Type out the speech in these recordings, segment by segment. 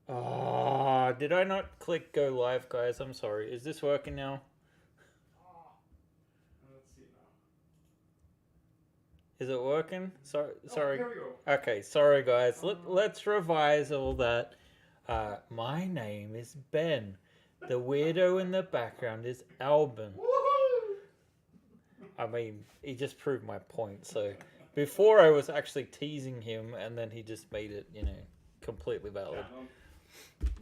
Ah, did I not click go live, guys? I'm sorry. Is this working now? Ah, let's see now. Is it working? Sorry, Oh, sorry. here we go. Okay, sorry, guys. Uh, Let's revise all that. My name is Ben. The weirdo in the background is Albin. Woohoo! I mean, he just proved my point. So before I was actually teasing him, and then he just made it, completely valid. Canon.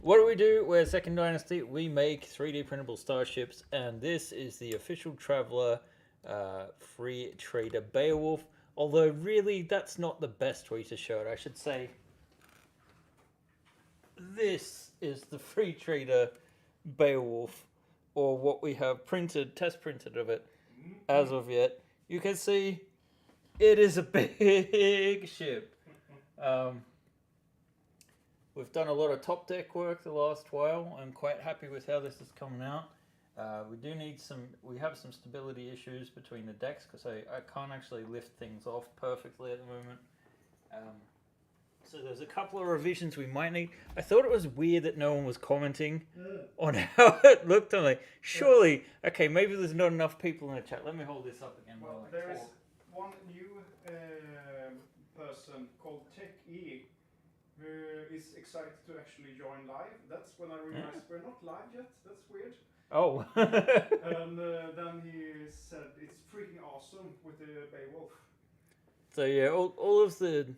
What do we do? We're Second Dynasty. We make 3D printable starships, and this is the official Traveler free trader Beowulf. Although, really, that's not the best way to show it. I should say this is the free trader Beowulf, or what we have printed, test printed of it as of yet. You can see it is a big ship. Um, We've done a lot of top deck work the last while. I'm quite happy with how this is coming out. We do need some. We have some stability issues between the decks because I can't actually lift things off perfectly at the moment. So there's a couple of revisions we might need. I thought it was weird that no one was commenting on how it looked. I'm like, surely, okay, maybe there's not enough people in the chat. Let me hold this up again. Well, there is one new person called Tech E who is excited to actually join live. That's when I realized we're not live yet. That's weird. Oh. And then he said it's freaking awesome with the Beowulf. So yeah, all of the,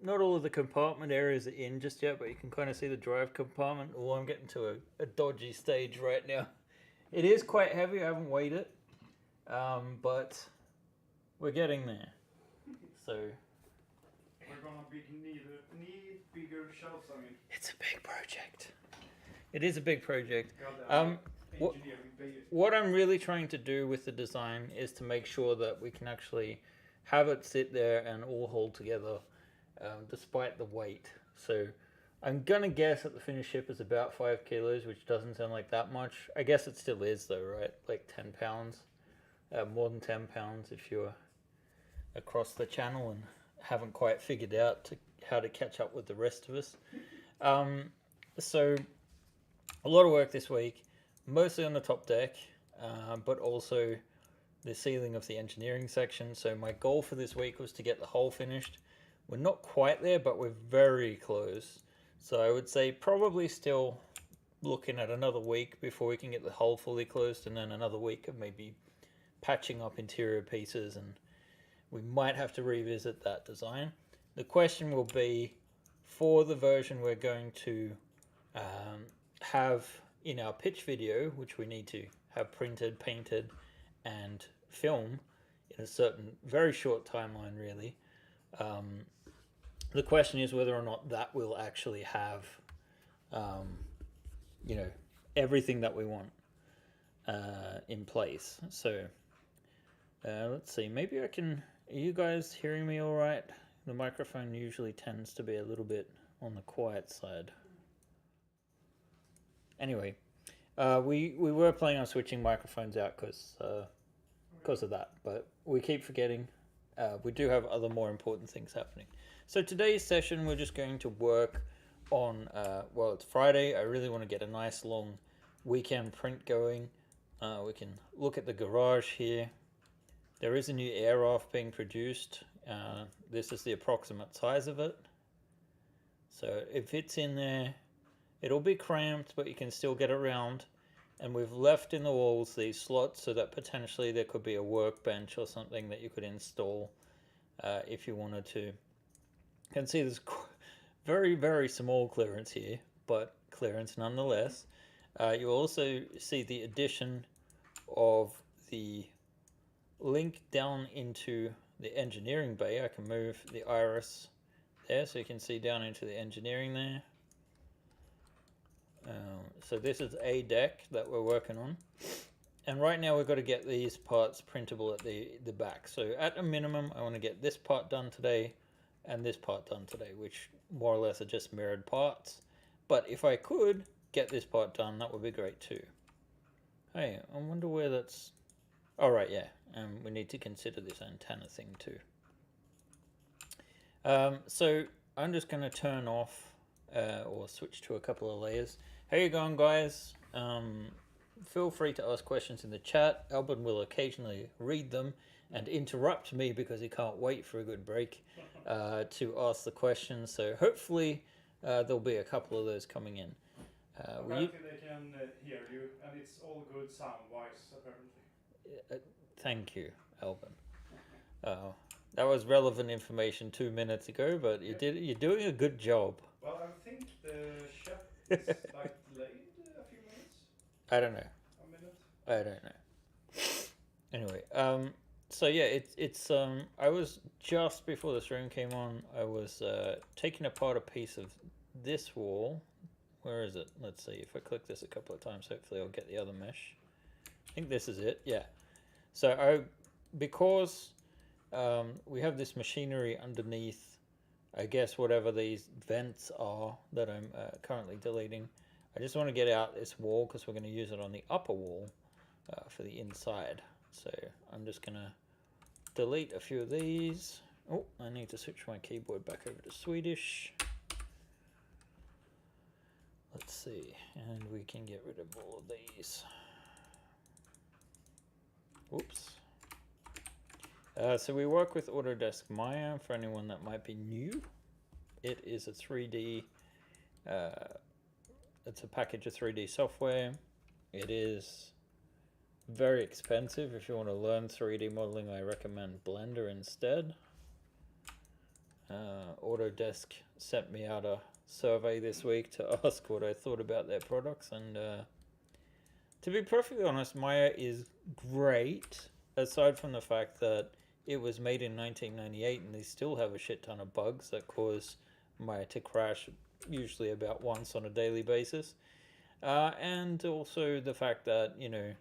not all of the compartment areas are in just yet, but you can kind of see the drive compartment. Oh, I'm getting to a dodgy stage right now. It is quite heavy. I haven't weighed it, but we're getting there. So we're gonna need bigger shelves. I mean, it's a big project. It is a big project. What I'm really trying to do with the design is to make sure that we can actually have it sit there and all hold together, despite the weight. So I'm gonna guess that the finished ship is about 5 kilos, which doesn't sound like that much. I guess it still is though, right? Like 10 pounds, more than 10 pounds if you're across the channel and haven't quite figured out how to catch up with the rest of us. So a lot of work this week, mostly on the top deck, but also the ceiling of the engineering section. So my goal for this week was to get the hull finished. We're not quite there, but we're very close. So I would say probably still looking at another week before we can get the hull fully closed, and then another week of maybe patching up interior pieces, and we might have to revisit that design. The question will be, for the version we're going to have in our pitch video, which we need to have printed, painted, and film in a certain very short timeline, really. The question is whether or not that will actually have, everything that we want in place. So let's see. Maybe I can. Are you guys hearing me all right? The microphone usually tends to be a little bit on the quiet side. Anyway, we were planning on switching microphones out because of that, but we keep forgetting. We do have other more important things happening. So today's session, we're just going to work on, it's Friday. I really want to get a nice long weekend print going. We can look at the garage here. There is a new air raft being produced. This is the approximate size of it. So it fits in there. It'll be cramped, but you can still get around. And we've left in the walls these slots so that potentially there could be a workbench or something that you could install if you wanted to. You can see there's very, very small clearance here, but clearance nonetheless. You also see the addition of the link down into the engineering bay. I can move the iris there so you can see down into the engineering there. So this is a deck that we're working on, and right now we've got to get these parts printable at the back. So at a minimum I want to get this part done today and this part done today, which more or less are just mirrored parts, but if I could get this part done, that would be great too. Hey, I wonder where that's... oh right, yeah, we need to consider this antenna thing too. So I'm just going to turn off or switch to a couple of layers. How you going, guys? Feel free to ask questions in the chat. Albin will occasionally read them and interrupt me because he can't wait for a good break to ask the questions. So hopefully there'll be a couple of those coming in. Apparently they can hear you, and it's all good sound-wise, apparently. Thank you, Albin. That was relevant information 2 minutes ago, but you're doing a good job. Well, I think the chef is like delayed a few minutes. I don't know. A minute. I don't know. Anyway, so yeah, it's I was just before the stream came on, I was taking apart a piece of this wall. Where is it? Let's see. If I click this a couple of times, hopefully I'll get the other mesh. I think this is it. Yeah. So because we have this machinery underneath, I guess whatever these vents are that I'm currently deleting, I just want to get out this wall because we're going to use it on the upper wall for the inside. So I'm just going to delete a few of these. Oh, I need to switch my keyboard back over to Swedish. Let's see, and we can get rid of all of these. Oops. So we work with Autodesk Maya for anyone that might be new. It is a 3D, it's a package of 3D software. It is very expensive. If you want to learn 3D modeling, I recommend Blender instead. Autodesk sent me out a survey this week to ask what I thought about their products, and to be perfectly honest, Maya is great, aside from the fact that it was made in 1998 and they still have a shit ton of bugs that cause Maya to crash usually about once on a daily basis, and also the fact that, you know,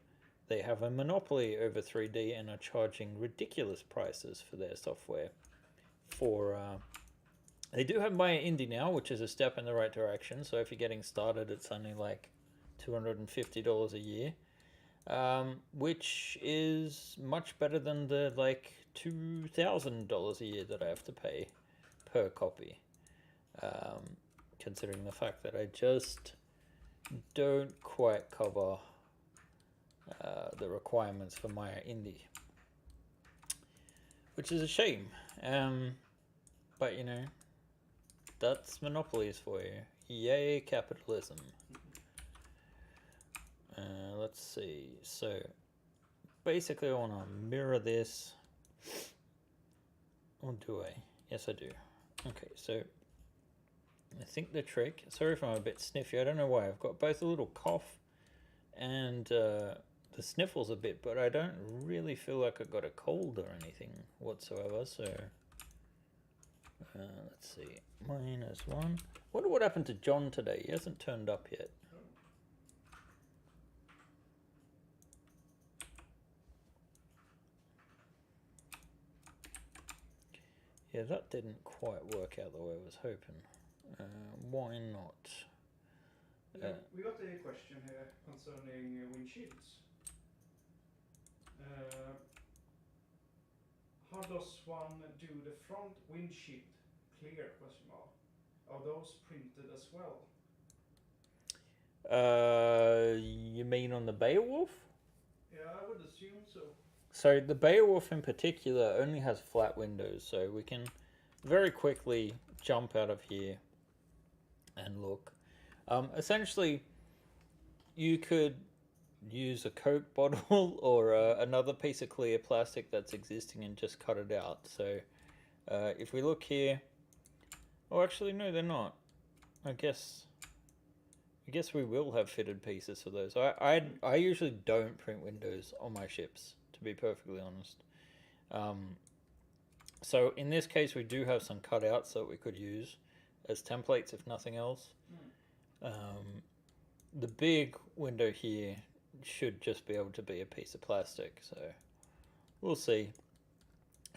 they have a monopoly over 3D and are charging ridiculous prices for their software. They do have Maya Indie now, which is a step in the right direction. So if you're getting started, it's only like $250 a year, which is much better than the like $2,000 a year that I have to pay per copy. Considering the fact that I just don't quite cover the requirements for Maya Indie, which is a shame. But you know, that's monopolies for you. Yay, capitalism. Let's see. So basically I want to mirror this. Or do I? Yes, I do. Okay, so I think the trick, sorry if I'm a bit sniffy, I don't know why. I've got both a little cough and the sniffles a bit, but I don't really feel like I've got a cold or anything whatsoever. So let's see, -1. Wonder what happened to John today. He hasn't turned up yet. Yeah, that didn't quite work out the way I was hoping. Why not? We got a question here concerning windshields. How does one do the front windshield clear? Question mark. Are those printed as well? You mean on the Beowulf? Yeah, I would assume so. So the Beowulf in particular only has flat windows, so we can very quickly jump out of here and look. Essentially, you could use a Coke bottle or another piece of clear plastic that's existing and just cut it out. So if we look here, oh, actually no, they're not. I guess we will have fitted pieces for those. I usually don't print windows on my ships, to be perfectly honest. So in this case, we do have some cutouts that we could use as templates, if nothing else. The big window here should just be able to be a piece of plastic, so we'll see.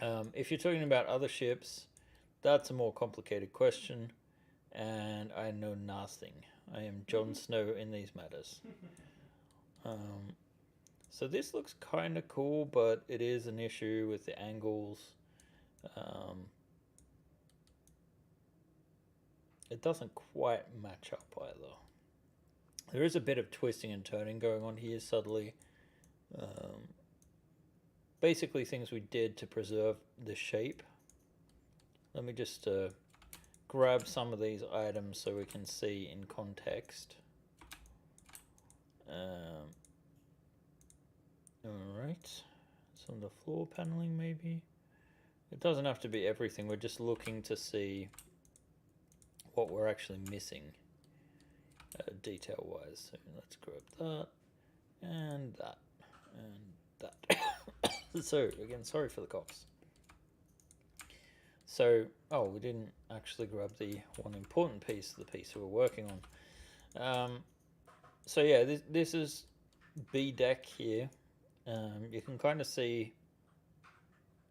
If you're talking about other ships, that's a more complicated question, and I know nothing. I am Jon Snow in these matters. So this looks kind of cool, but it is an issue with the angles. it doesn't quite match up either. There is a bit of twisting and turning going on here subtly. Basically things we did to preserve the shape. Let me just grab some of these items so we can see in context. Alright, some of the floor paneling maybe. It doesn't have to be everything, we're just looking to see what we're actually missing detail wise. So let's grab that and that and that. So again, sorry for the coughs. So, oh, we didn't actually grab the one important piece of the piece we were working on. So yeah, this is B deck here. You can kind of see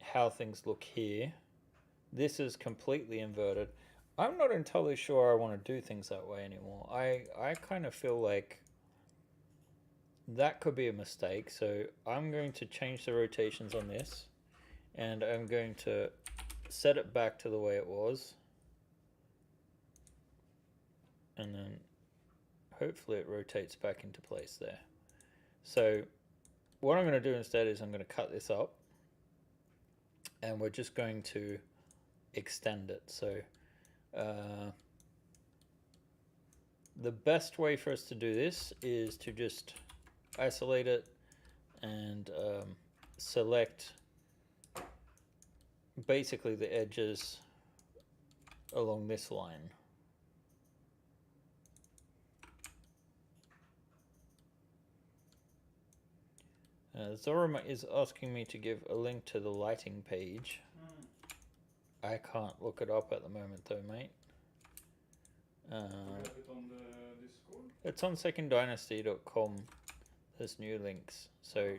how things look here. This is completely inverted. I'm not entirely sure I want to do things that way anymore. I kind of feel like that could be a mistake. So I'm going to change the rotations on this, and I'm going to set it back to the way it was, and then hopefully it rotates back into place there. So what I'm going to do instead is I'm going to cut this up, and we're just going to extend it. So the best way for us to do this is to just isolate it and select basically the edges along this line. Zorima is asking me to give a link to the lighting page. I can't look it up at the moment though, mate. You have it on the Discord? It's on seconddynasty.com. There's new links. So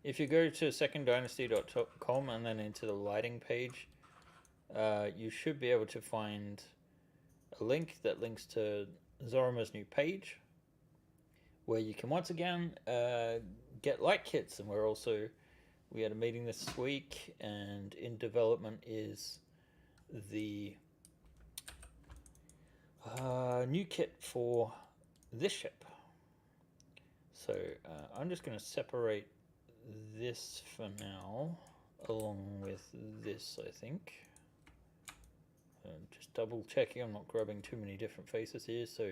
if you go to seconddynasty.com and then into the lighting page, you should be able to find a link that links to Zorima's new page, where you can once again get light kits. And we had a meeting this week, and in development is the new kit for this ship. So I'm just going to separate this for now, along with this, I think. Just double checking I'm not grabbing too many different faces here. So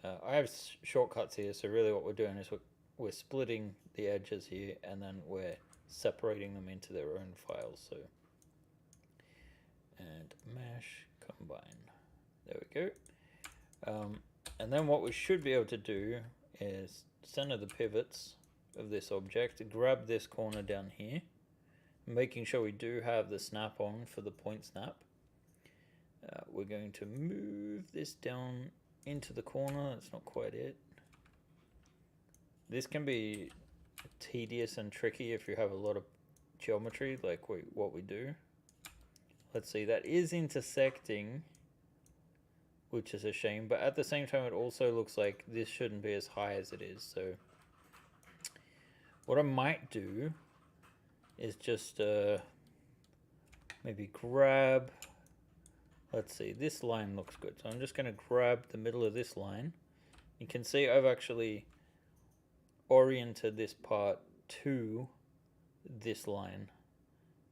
I have shortcuts here, so really what we're doing is we're splitting the edges here, and then we're separating them into their own files. So, and mesh, combine. There we go. And then what we should be able to do is center the pivots of this object, grab this corner down here, making sure we do have the snap on for the point snap. We're going to move this down into the corner. That's not quite it. This can be tedious and tricky if you have a lot of geometry like what we do. Let's see, that is intersecting, which is a shame, but at the same time it also looks like this shouldn't be as high as it is. So what I might do is just maybe grab, let's see, this line looks good, so I'm just going to grab the middle of this line. You can see I've actually oriented this part to this line,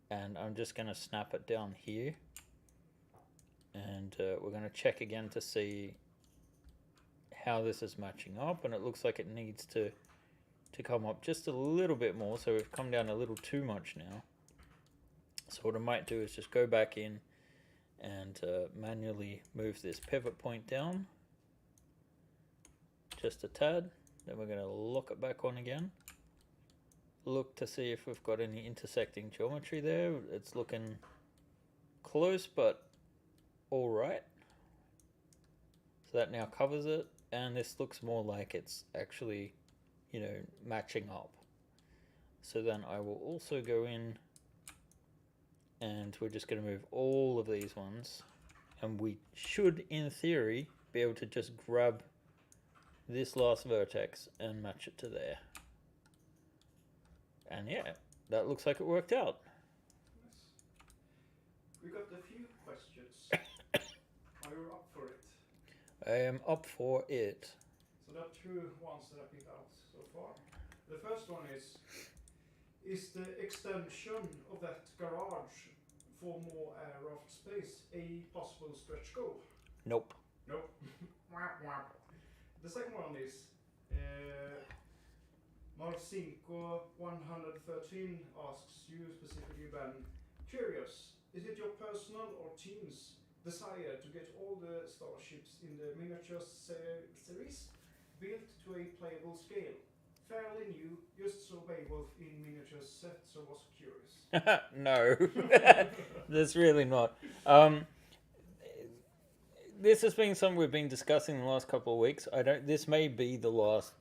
and I'm just going to snap it down here, and we're going to check again to see how this is matching up, and it looks like it needs to come up just a little bit more. So we've come down a little too much now. So what I might do is just go back in and manually move this pivot point down just a tad. Then we're going to lock it back on again. Look to see if we've got any intersecting geometry there. It's looking close, but all right. So that now covers it, and this looks more like it's actually, you know, matching up. So then I will also go in, and we're just going to move all of these ones, and we should, in theory, be able to just grab this last vertex and match it to there. And yeah, that looks like it worked out. Yes. We got a few questions. Are you up for it? I am up for it. So there are two ones that I picked out so far. The first one is the extension of that garage for more aircraft space a possible stretch goal? Nope. Nope. The second one is Marcinko 113 asks you specifically, Ben, curious, is it your personal or team's desire to get all the starships in the miniature series built to a playable scale? Fairly new, just so Beowulf in miniature set, so was curious. No. That's really not. This has been something we've been discussing the last couple of weeks. This may be the last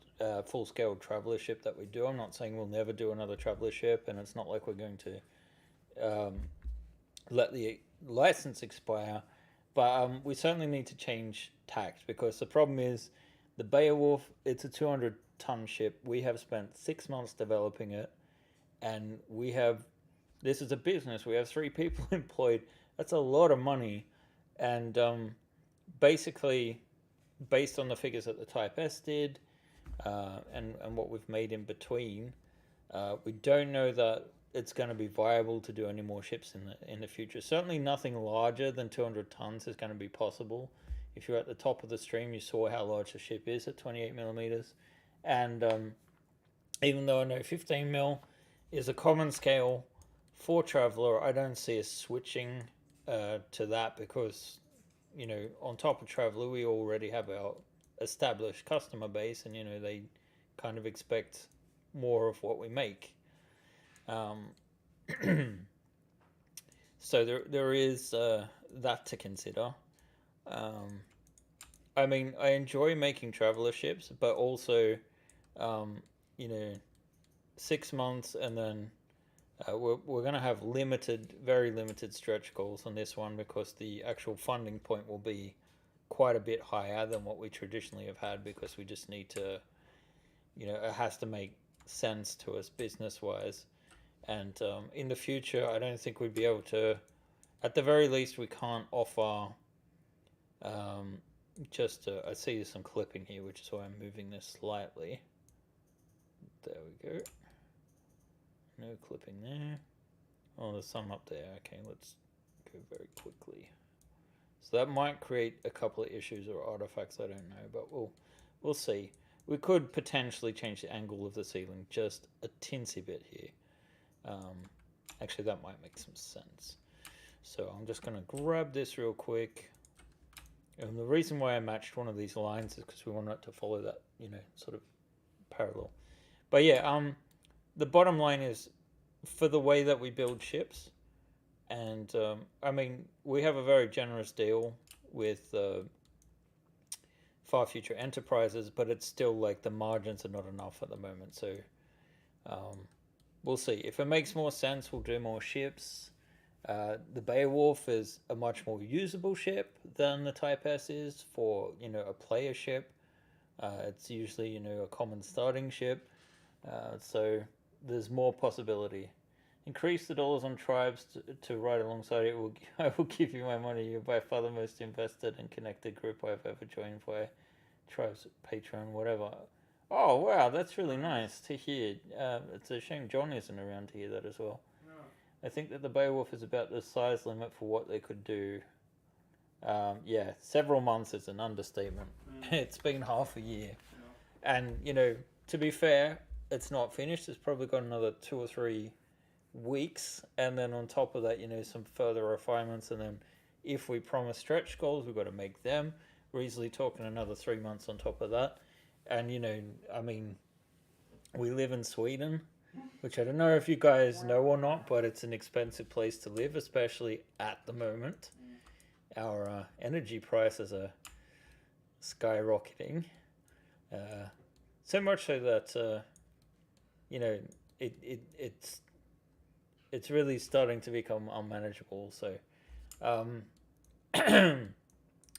full-scale traveler ship that we do. I'm not saying we'll never do another traveler ship, and it's not like we're going to let the license expire. But we certainly need to change tact, because the problem is the Beowulf, it's a 200-ton ship. We have spent 6 months developing it, and this is a business. We have 3 people employed. That's a lot of money, and basically, based on the figures that the Type S did, and what we've made in between, we don't know that it's going to be viable to do any more ships in the future. Certainly nothing larger than 200 tons is going to be possible. If you're at the top of the stream, you saw how large the ship is at 28 millimeters. And even though I know 15 mil is a common scale for Traveller, I don't see us switching to that, because, you know, on top of Traveller, we already have our established customer base, and, you know, they kind of expect more of what we make. So there is that to consider. I mean, I enjoy making traveler ships, but also, you know, 6 months, and then we're going to have very limited stretch goals on this one, because the actual funding point will be quite a bit higher than what we traditionally have had, because we just need to, you know, it has to make sense to us business wise. And in the future, I don't think we'd be able to, at the very least, we can't offer I see some clipping here, which is why I'm moving this slightly. There we go. No clipping there. Oh, there's some up there. Okay, let's go very quickly. So that might create a couple of issues or artifacts, I don't know, but we'll see. We could potentially change the angle of the ceiling just a tinsy bit here. Actually, that might make some sense. So I'm just going to grab this real quick. And the reason why I matched one of these lines is because we want it to follow that, you know, sort of parallel. But yeah, the bottom line is, for the way that we build ships, and I mean, we have a very generous deal with Far Future Enterprises, but it's still like the margins are not enough at the moment. So we'll see. If it makes more sense, we'll do more ships. The Beowulf is a much more usable ship than the Type S is for, you know, a player ship. It's usually, you know, a common starting ship. So there's more possibility. Increase the dollars on tribes to ride alongside it. I will give you my money. You're by far the most invested and connected group I've ever joined via tribes, Patreon, whatever. Oh, wow, that's really nice to hear. It's a shame John isn't around to hear that as well. I think that the Beowulf is about the size limit for what they could do. Yeah, several months is an understatement. It's been half a year. Yeah. And, you know, to be fair, it's not finished. It's probably got another 2 or 3 weeks. And then on top of that, you know, some further refinements. And then if we promise stretch goals, we've got to make them. We're easily talking another 3 months on top of that. And, you know, I mean, we live in Sweden, which I don't know if you guys know or not, but it's an expensive place to live, especially at the moment. Our energy prices are skyrocketing. So much so that, you know, it's really starting to become unmanageable. So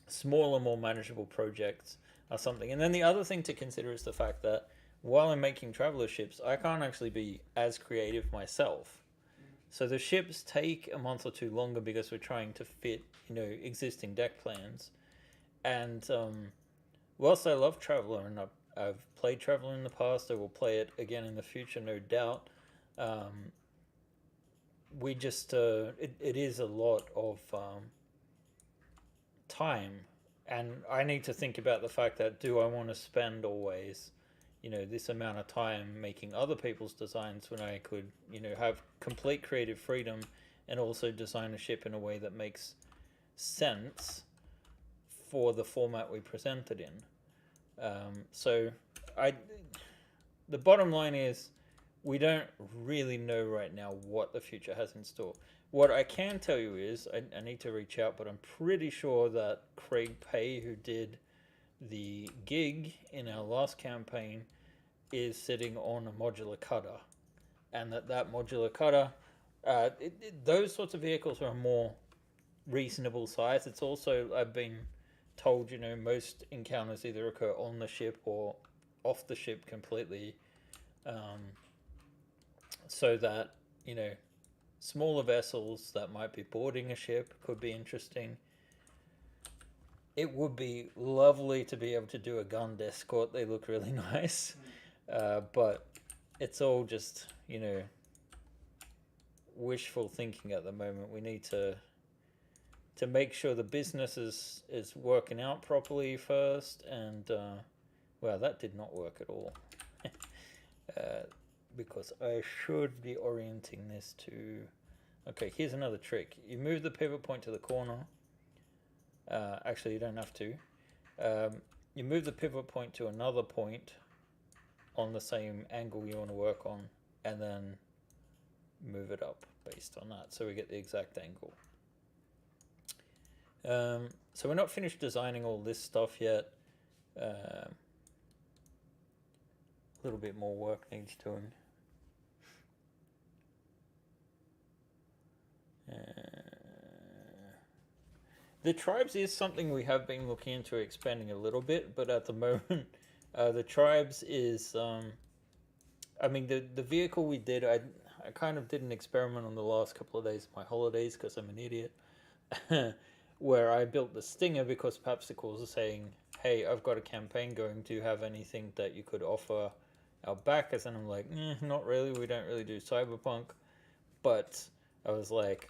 smaller, more manageable projects are something. And then the other thing to consider is the fact that while I'm making traveler ships, I can't actually be as creative myself. So the ships take a month or two longer because we're trying to fit, you know, existing deck plans. And whilst I love Traveller, and I've played Traveller in the past, I will play it again in the future, no doubt. We just it is a lot of time, and I need to think about the fact that do I want to spend always, this amount of time making other people's designs when I could, have complete creative freedom and also design a ship in a way that makes sense for the format we present it in. So the bottom line is we don't really know right now what the future has in store. What I can tell you is I need to reach out, but I'm pretty sure that Craig Pay, who did the gig in our last campaign, is sitting on a modular cutter, and that modular cutter, those sorts of vehicles are a more reasonable size. It's also, I've been told, most encounters either occur on the ship or off the ship completely, so that smaller vessels that might be boarding a ship could be interesting. It would be lovely to be able to do a gun escort. They look really nice. But it's all just, wishful thinking at the moment. We need to make sure the business is working out properly first. And, well, that did not work at all. Because I should be orienting this to... Okay, here's another trick. You move the pivot point to the corner. Actually, you don't have to. You move the pivot point to another point on the same angle you want to work on, and then move it up based on that, so we get the exact angle. So we're not finished designing all this stuff yet. A little bit more work needs doing. The tribes is something we have been looking into expanding a little bit, but at the moment, the tribes is, I mean, the vehicle we did, I kind of did an experiment on the last couple of days of my holidays because I'm an idiot, where I built the Stinger because Papsicles are saying, hey, I've got a campaign going, do you have anything that you could offer our backers? And I'm like, not really, we don't really do cyberpunk, but I was like,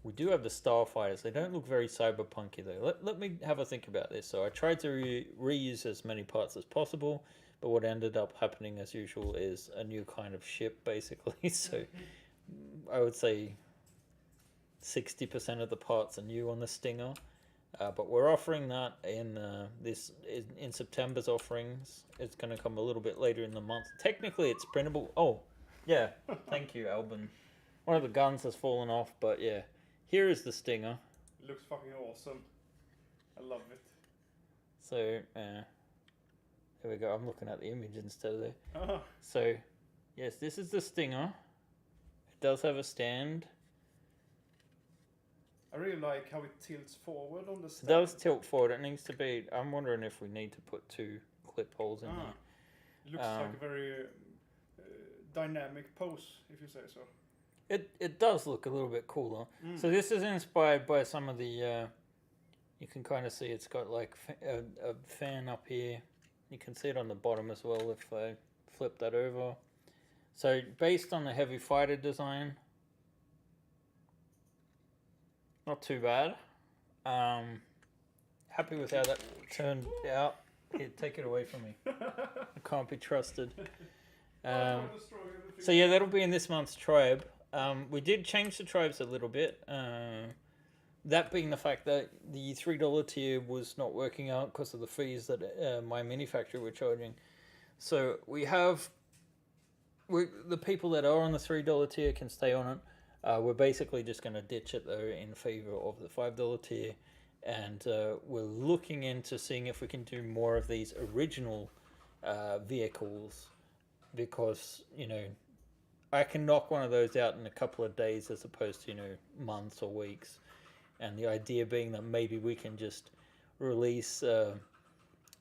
we do have the Starfighters. They don't look very cyberpunky though. Let me have a think about this. So I tried to reuse as many parts as possible, but what ended up happening as usual is a new kind of ship basically. So I would say 60% of the parts are new on the Stinger. But we're offering that in in September's offerings. It's going to come a little bit later in the month. Technically, it's printable. Oh, yeah. Thank you, Albin. One of the guns has fallen off, but yeah. Here is the Stinger. It looks fucking awesome. I love it. So, there we go. I'm looking at the image instead of Uh-huh. So, yes, this is the Stinger. It does have a stand. I really like how it tilts forward on the stand. It does tilt forward. It needs to be... I'm wondering if we need to put 2 clip holes in there. It looks like a very dynamic pose, if you say so. It does look a little bit cooler. So this is inspired by some of the... you can kind of see it's got like a fan up here. You can see it on the bottom as well if I flip that over. So based on the heavy fighter design, not too bad. Happy with how that turned out. Here, take it away from me. I can't be trusted. So yeah, that'll be in this month's tribe. We did change the tribes a little bit. That being the fact that the $3 tier was not working out because of the fees that my manufacturer were charging. So the people that are on the $3 tier can stay on it. We're basically just going to ditch it though in favor of the $5 tier. And we're looking into seeing if we can do more of these original vehicles, because, I can knock one of those out in a couple of days as opposed to, months or weeks. And the idea being that maybe we can just release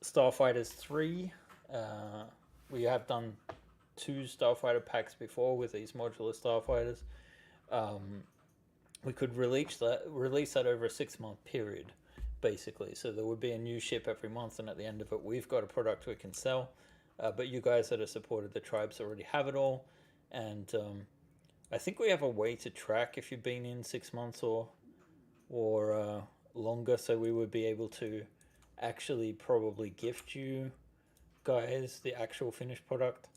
Starfighters 3. We have done 2 Starfighter packs before with these modular Starfighters. We could release that over a 6-month period, basically. So there would be a new ship every month, and at the end of it, we've got a product we can sell. But you guys that have supported the tribes already have it all, and I think we have a way to track if you've been in 6 months or longer. So we would be able to actually probably gift you guys the actual finished product,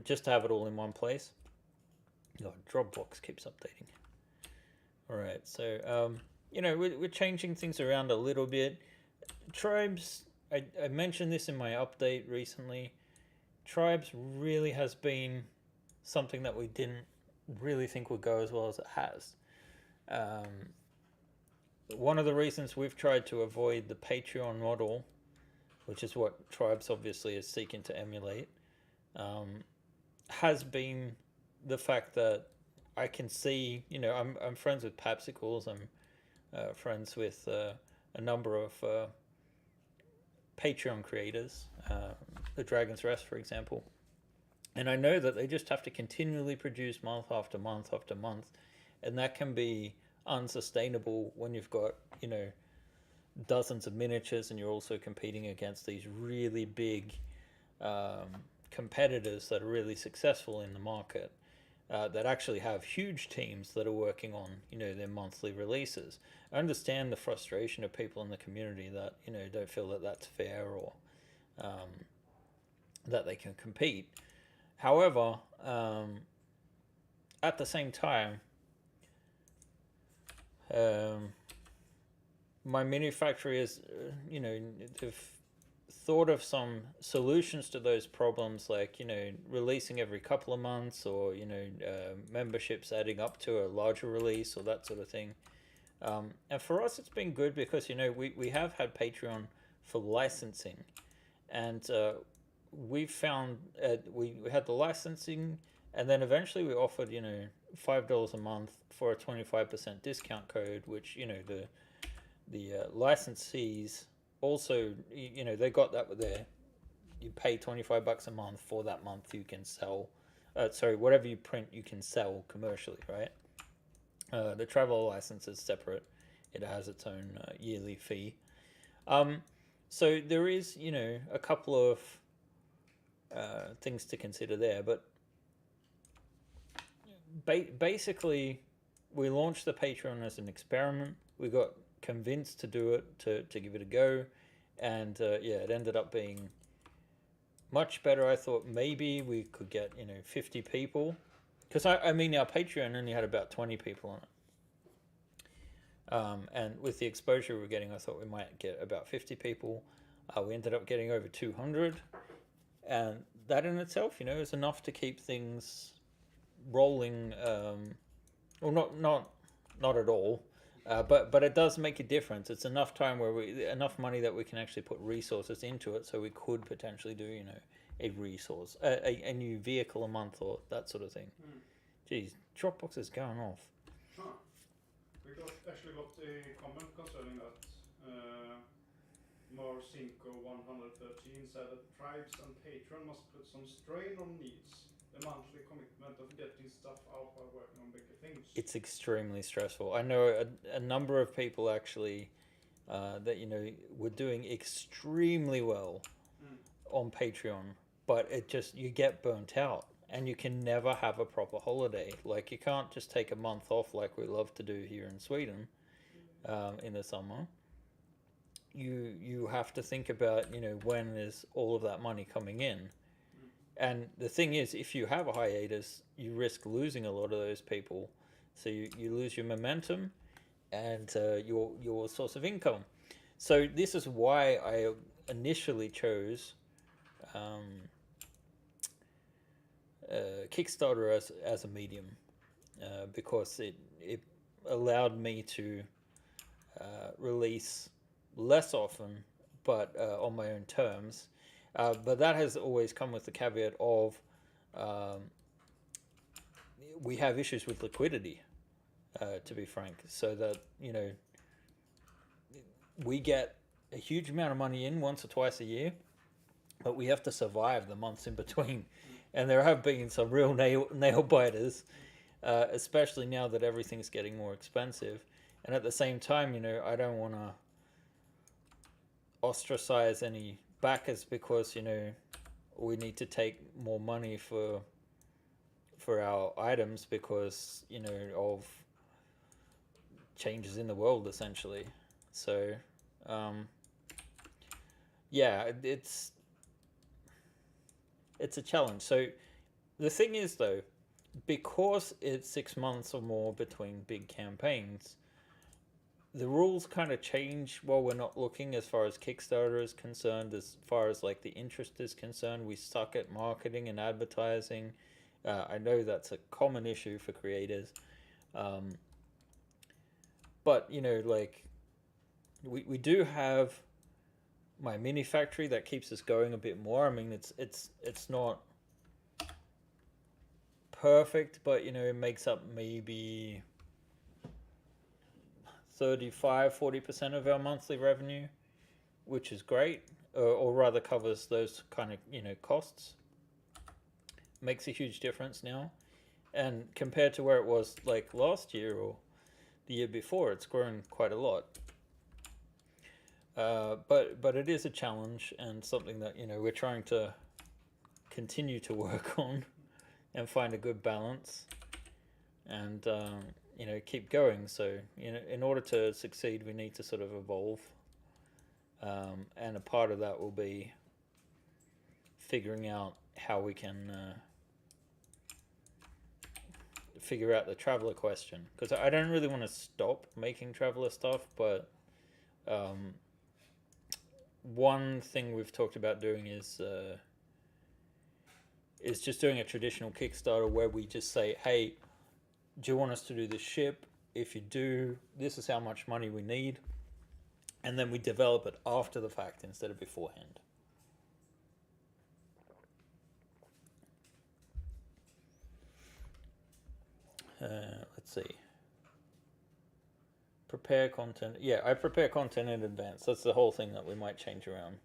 just to have it all in one place. Oh, Dropbox keeps updating. All right, so we're changing things around a little bit. Tribes, I mentioned this in my update recently. Tribes really has been something that we didn't really think would go as well as it has. One of the reasons we've tried to avoid the Patreon model, which is what Tribes obviously is seeking to emulate, has been the fact that I can see, I'm friends with Papsicles, I'm friends with a number of Patreon creators, the Dragon's Rest, for example. And I know that they just have to continually produce month after month after month. And that can be unsustainable when you've got, dozens of miniatures and you're also competing against these really big competitors that are really successful in the market, that actually have huge teams that are working on, their monthly releases. I understand the frustration of people in the community that, don't feel that that's fair or that they can compete. However, at the same time, my manufacturers, they've thought of some solutions to those problems, like, releasing every couple of months, or, memberships adding up to a larger release, or that sort of thing. And for us, it's been good because, we have had Patreon for licensing. And we've found we had the licensing, and then eventually we offered, $5 a month for a 25% discount code, which, the licensees also, they got that with their, you pay $25 a month for that month you can sell, whatever you print you can sell commercially, right? The travel license is separate. It has its own yearly fee. So there is, a couple of things to consider there, but basically we launched the Patreon as an experiment. We got convinced to do it, to give it a go, and it ended up being much better. I thought maybe we could get 50 people, because I mean our Patreon only had about 20 people on it, and with the exposure we were getting, I thought we might get about 50 people. We ended up getting over 200, and that in itself, is enough to keep things rolling. Well, not at all. But it does make a difference. It's enough time enough money that we can actually put resources into it, so we could potentially do, a resource, a new vehicle a month, or that sort of thing. Geez, Dropbox is going off. We actually got a comment concerning that. Marcinko 113 said that Tribes and Patreon must put some strain on needs. The monthly commitment of getting stuff out by working on bigger things. It's extremely stressful. I know a number of people actually that were doing extremely well on Patreon, but you get burnt out, and you can never have a proper holiday. Like, you can't just take a month off like we love to do here in Sweden in the summer. You have to think about when is all of that money coming in. And the thing is, if you have a hiatus, you risk losing a lot of those people. So you lose your momentum and your source of income. So this is why I initially chose Kickstarter as a medium, because it allowed me to release less often, but on my own terms. But that has always come with the caveat of we have issues with liquidity, to be frank. So that, we get a huge amount of money in once or twice a year, but we have to survive the months in between. And there have been some real nail biters, especially now that everything's getting more expensive. And at the same time, I don't want to ostracize any backers because we need to take more money for our items because of changes in the world essentially. So yeah, it's a challenge. So the thing is though, because it's 6 months or more between big campaigns, the rules kind of change while we're not looking as far as Kickstarter is concerned, as far as like the interest is concerned. We suck at marketing and advertising. I know that's a common issue for creators. But, like we do have my mini factory that keeps us going a bit more. I mean, it's not perfect, but it makes up maybe 35-40% of our monthly revenue, which is great, or rather covers those kind of costs. Makes a huge difference now, and compared to where it was like last year or the year before, it's grown quite a lot. But it is a challenge and something that we're trying to continue to work on and find a good balance, and keep going. So in order to succeed, we need to sort of evolve, and a part of that will be figuring out how we can figure out the traveler question, because I don't really want to stop making traveler stuff, but one thing we've talked about doing is just doing a traditional Kickstarter where we just say, hey, do you want us to do this ship? If you do, this is how much money we need. And then we develop it after the fact instead of beforehand. Let's see. Prepare content. Yeah, I prepare content in advance. That's the whole thing that we might change around.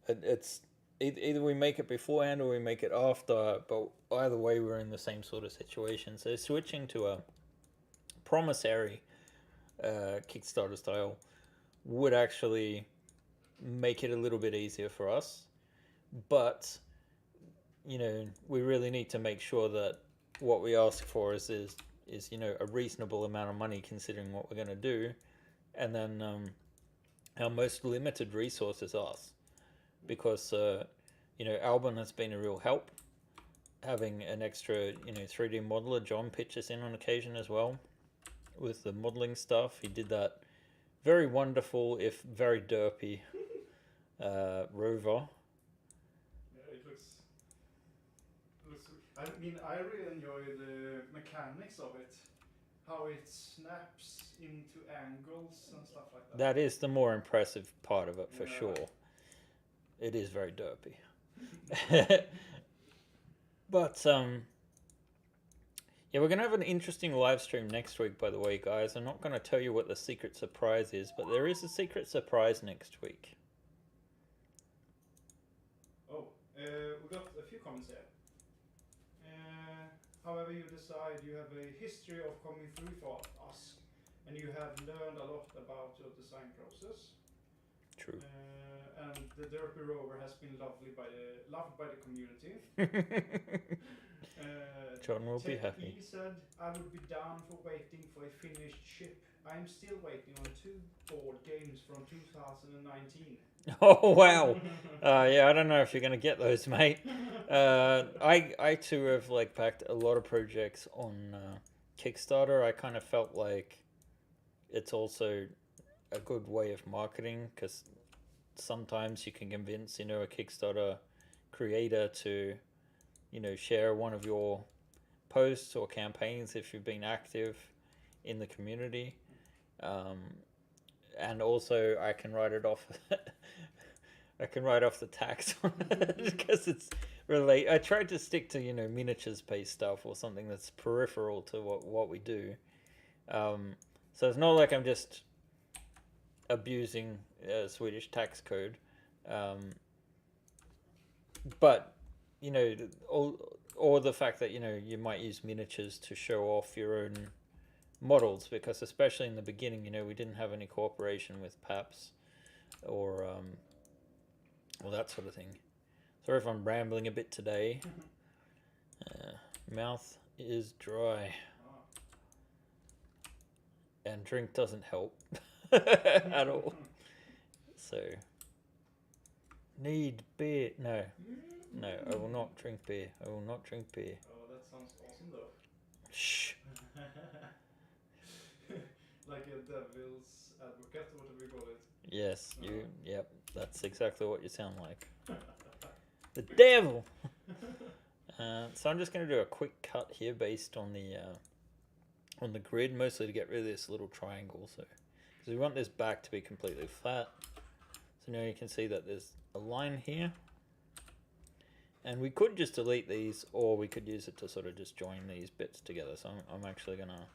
It's either we make it beforehand or we make it after, but either way we're in the same sort of situation. So switching to a promissory Kickstarter style would actually make it a little bit easier for us, but we really need to make sure that what we ask for is a reasonable amount of money considering what we're going to do, and then our most limited resource is us, because Albin has been a real help, having an extra 3D modeler. John pitches in on occasion as well with the modeling stuff. He did that very wonderful, if very derpy, rover. Yeah, it looks. I mean, I really enjoy the mechanics of it, how it snaps into angles and stuff like that. That is the more impressive part of it, for sure. It is very derpy. But yeah, we're gonna have an interesting live stream next week, by the way, guys. I'm not gonna tell you what the secret surprise is, but there is a secret surprise next week. Oh, we got a few comments here. However you decide, you have a history of coming through for us, and you have learned a lot about your design process. True. And the Derpy Rover has been loved by the community. John will be happy. He said, I would be down for waiting for a finished ship. I'm still waiting on 2 board games from 2019. Oh, wow. Yeah, I don't know if you're going to get those, mate. I too have backed a lot of projects on Kickstarter. I kind of felt like it's also a good way of marketing, because sometimes you can convince a Kickstarter creator to share one of your posts or campaigns if you've been active in the community, and also I can write it off. I can write off the tax on it because it's I tried to stick to miniatures based stuff or something that's peripheral to what we do. So it's not like I'm just abusing Swedish tax code, but or the fact that you might use miniatures to show off your own models, because especially in the beginning, we didn't have any cooperation with PAPS or that sort of thing. Sorry if I'm rambling a bit today. Mouth is dry. And drink doesn't help at all. So, need beer. No, I will not drink beer. I will not drink beer. Oh, that sounds awesome though. Shh. Like a devil's advocate, or whatever you call it. Yes, yep, that's exactly what you sound like. The devil! So I'm just going to do a quick cut here based on the grid, mostly to get rid of this little triangle. So, because we want this back to be completely flat. So now you can see that there's a line here. And we could just delete these, or we could use it to sort of just join these bits together. So I'm actually going to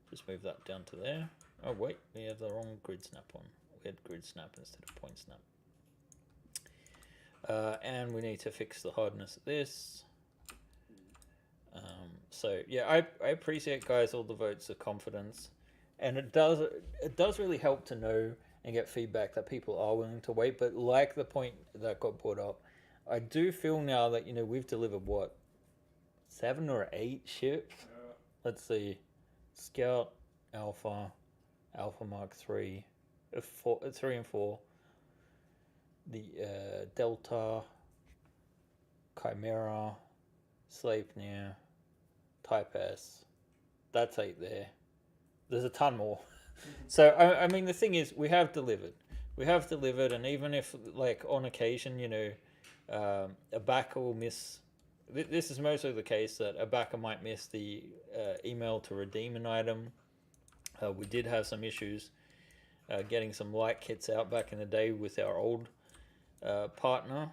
just move that down to there. Oh wait, we have the wrong grid snap on. We had grid snap instead of point snap. And we need to fix the hardness of this. So yeah, I appreciate, guys, all the votes of confidence, and it does really help to know and get feedback that people are willing to wait. But like the point that got brought up, I do feel now that we've delivered what, 7 or 8 ships. Let's see, Scout, Alpha Mark 3, 3 and 4, the Delta, Chimera, Sleipnir, Type S. That's 8 there. There's a ton more. So I mean, the thing is, we have delivered, and even if, like, on occasion, a backer will miss. This is mostly the case, that a backer might miss the email to redeem an item. We did have some issues getting some light kits out back in the day with our old partner.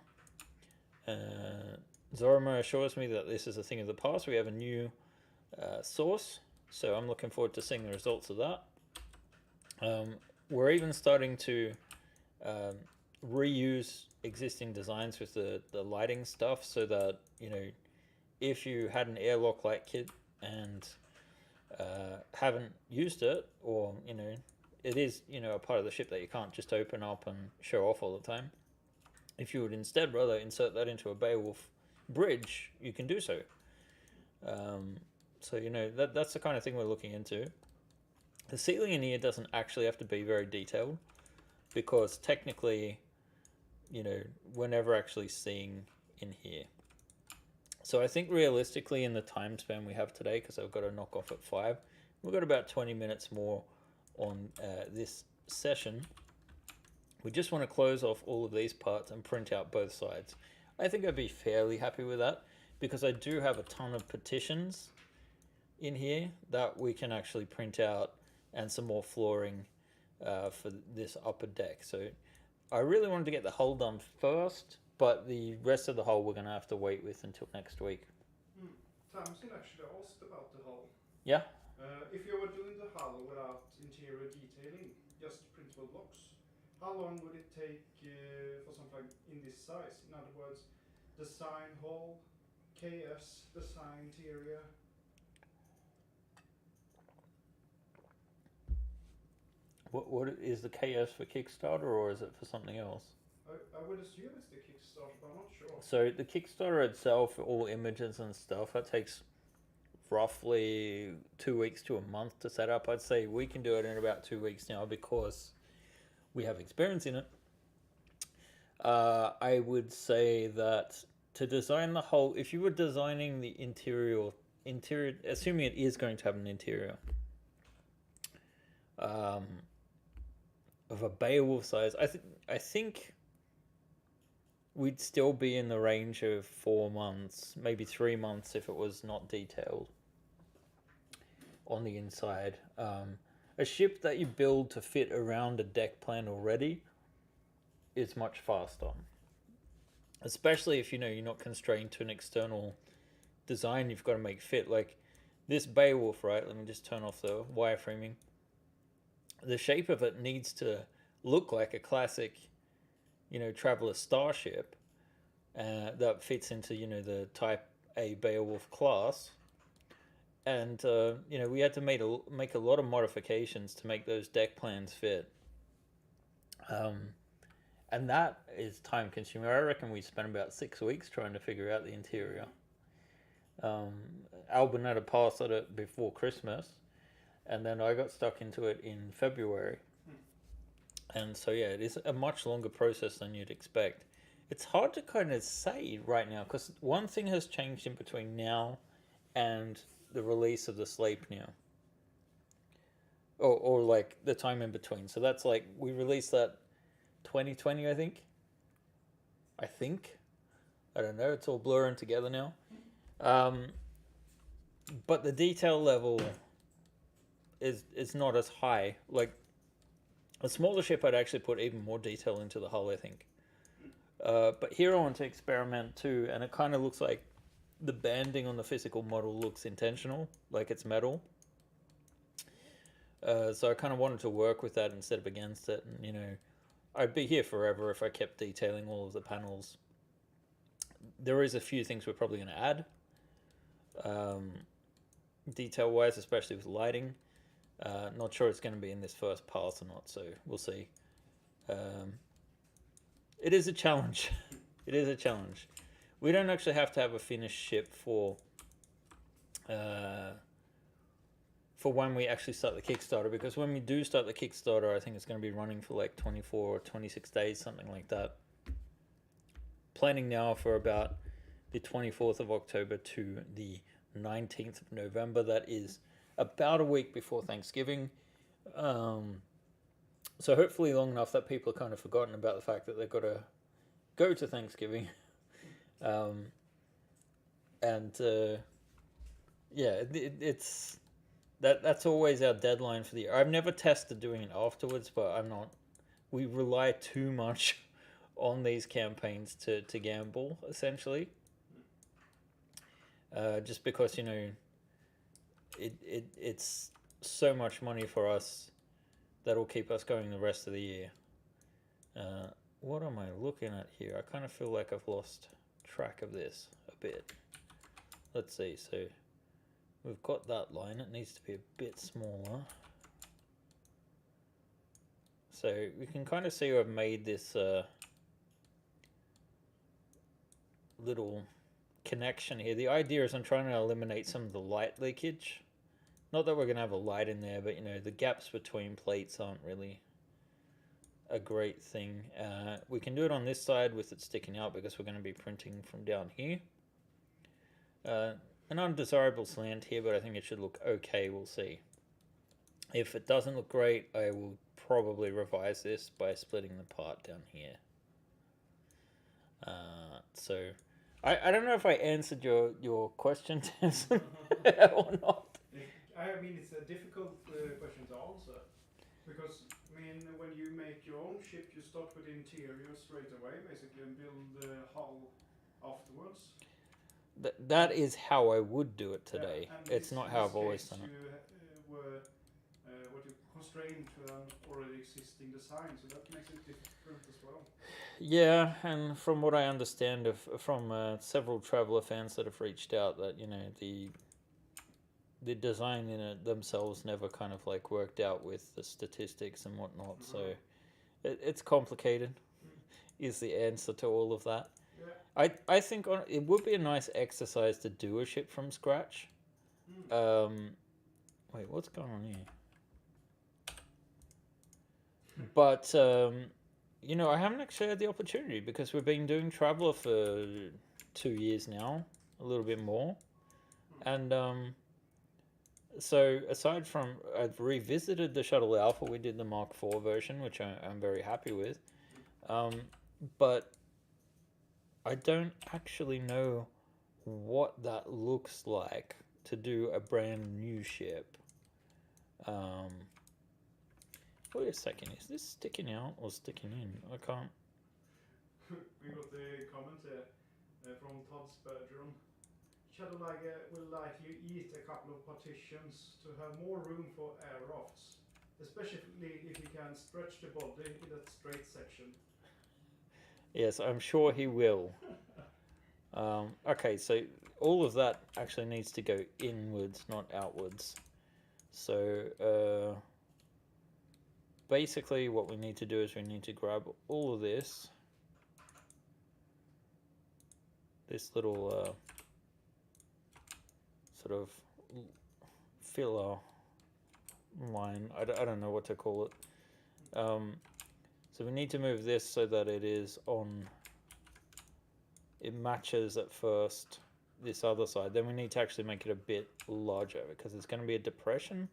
Zoroma assures me that this is a thing of the past. We have a new source, so I'm looking forward to seeing the results of that. We're even starting to reuse existing designs with the lighting stuff, so that if you had an airlock light kit and haven't used it, or it is a part of the ship that you can't just open up and show off all the time, if you would instead rather insert that into a Beowulf bridge, you can do so. So that's the kind of thing we're looking into. The ceiling in here doesn't actually have to be very detailed, because technically we're never actually seeing in here. So I think realistically, in the time span we have today, because I've got to knock off at 5, we've got about 20 minutes more on this session. We just want to close off all of these parts and print out both sides. I think I'd be fairly happy with that, because I do have a ton of petitions in here that we can actually print out, and some more flooring for this upper deck. So I really wanted to get the hull done first, but the rest of the hull we're going to have to wait with until next week. Tamsin actually asked about the hull. Yeah? If you were doing the hull without interior detailing, just printable blocks, how long would it take for something in this size? In other words, design hull, KS, design interior. What is the KS for Kickstarter, or is it for something else? I would assume it's the Kickstarter, but I'm not sure. So the Kickstarter itself, all images and stuff, that takes roughly 2 weeks to a month to set up. I'd say we can do it in about 2 weeks now, because we have experience in it. I would say that to design the whole, if you were designing the interior, assuming it is going to have an interior, of a Beowulf size, I think we'd still be in the range of 4 months, maybe 3 months if it was not detailed on the inside. A ship that you build to fit around a deck plan already is much faster, especially if you're not constrained to an external design you've got to make fit. Like this Beowulf, right? Let me just turn off the wireframing. The shape of it needs to look like a classic, Traveller starship that fits into, the Type A Beowulf class. and we had to make a lot of modifications to make those deck plans fit. And that is time consuming. I reckon we spent about 6 weeks trying to figure out the interior. Albin had a pass at it before Christmas, and then I got stuck into it in February. And so, yeah, it is a much longer process than you'd expect. It's hard to kind of say right now because one thing has changed in between now and the release of the Sleipnir. Or like the time in between. So that's like, we released that 2020, I think. I don't know. It's all blurring together now. But the detail level is not as high. Like a smaller ship, I'd actually put even more detail into the hull, I think. But here I want to experiment too, and it kind of looks like the banding on the physical model looks intentional, like it's metal. So I kind of wanted to work with that instead of against it, and I'd be here forever if I kept detailing all of the panels. There is a few things we're probably going to add, detail-wise, especially with lighting. Not sure it's going to be in this first pass or not, so we'll see. It is a challenge. It is a challenge. We don't actually have to have a finished ship for when we actually start the Kickstarter, because when we do start the Kickstarter, I think it's going to be running for like 24 or 26 days, something like that. Planning now for about the 24th of October to the 19th of November. That is about a week before Thanksgiving. So hopefully long enough that people are kind of forgotten about the fact that they've got to go to Thanksgiving. It's that's always our deadline for the year. I've never tested doing it afterwards, but I'm not. We rely too much on these campaigns to gamble, essentially. Just because it's so much money for us that'll keep us going the rest of the year. What am I looking at here? I kind of feel like I've lost track of this a bit. Let's see. So we've got that line. It needs to be a bit smaller. So we can kind of see I've made this little connection here. The idea is I'm trying to eliminate some of the light leakage. Not that we're going to have a light in there, but the gaps between plates aren't really a great thing. We can do it on this side with it sticking out because we're going to be printing from down here. An undesirable slant here, but I think it should look okay. We'll see. If it doesn't look great, I will probably revise this by splitting the part down here. So I don't know if I answered your question, Tamsin, or not. I mean, it's a difficult question to answer, because when you make your own ship, you start with the interior straight away, basically, and build the hull afterwards. That is how I would do it today. Yeah, it's not how I've always done it. You were constrained to an already existing design, so that makes it different as well. Yeah, and from what I understand from several Traveller fans that have reached out, that the design in it themselves never kind of like worked out with the statistics and whatnot. Mm-hmm. So it's complicated. Is the answer to all of that. Yeah. I think it would be a nice exercise to do a ship from scratch. Wait, what's going on here? But I haven't actually had the opportunity because we've been doing Traveller for 2 years now, a little bit more, and so aside from I've revisited the Shuttle Alpha, we did the Mark IV version, which I'm very happy with, but I don't actually know what that looks like to do a brand new ship. Wait a second, is this sticking out or sticking in? I can't. We got the comment from Todd Spurgeon. Shadow will likely eat a couple of partitions to have more room for air rafts, especially if he can stretch the body in that straight section. Yes, I'm sure he will. Okay, so all of that actually needs to go inwards, not outwards. So basically what we need to do is we need to grab all of this little sort of filler line. I don't know what to call it. So we need to move this so that it is on, it matches at first this other side. Then we need to actually make it a bit larger because it's going to be a depression.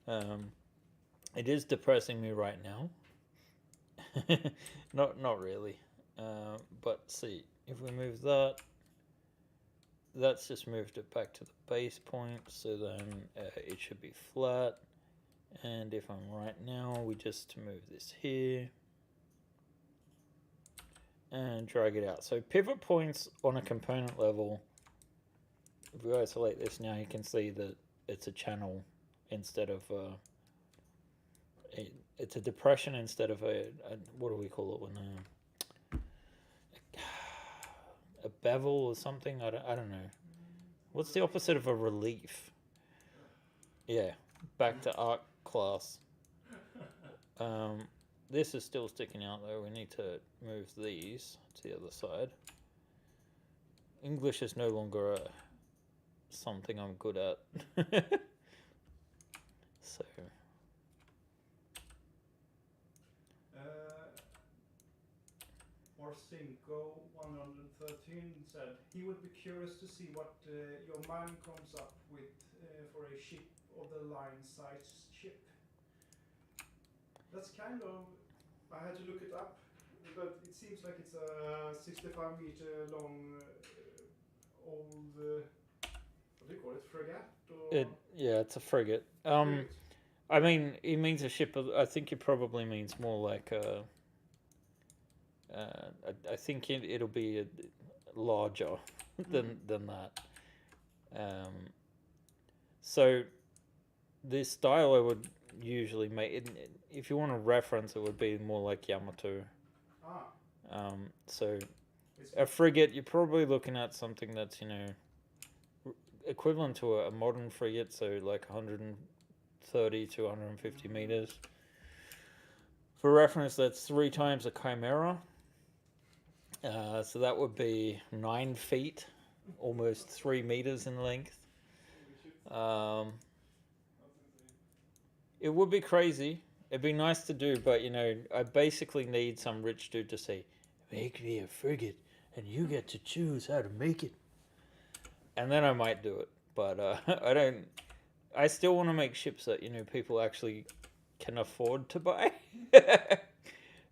It is depressing me right now. Not really. But see, if we move that, that's just moved it back to the base point, so then it should be flat. And if I'm right now, we just move this here and drag it out. So pivot points on a component level, if we isolate this now, you can see that it's a channel instead of it's a depression instead of a what do we call it when a bevel or something? I don't know. What's the opposite of a relief? Yeah, back to art class. This is still sticking out though. We need to move these to the other side. English is no longer something I'm good at. So Orsinko 113 said he would be curious to see what your man comes up with for a ship of the line size ship. That's kind of, I had to look it up, but it seems like it's a 65-meter long old, what do you call it, frigate? Or yeah, it's a frigate. frigate? I mean, it means a ship. I think it probably means more like a. I think it'll be larger than that. So this style I would usually make it, if you want to reference, it would be more like Yamato. So a frigate, you're probably looking at something that's equivalent to a modern frigate, so like 130 to 150 meters. For reference, that's 3 times a Chimera. So that would be 9 feet, almost 3 meters in length. It would be crazy. It'd be nice to do, but I basically need some rich dude to say, "Make me a frigate, and you get to choose how to make it." And then I might do it, but I don't. I still want to make ships that people actually can afford to buy.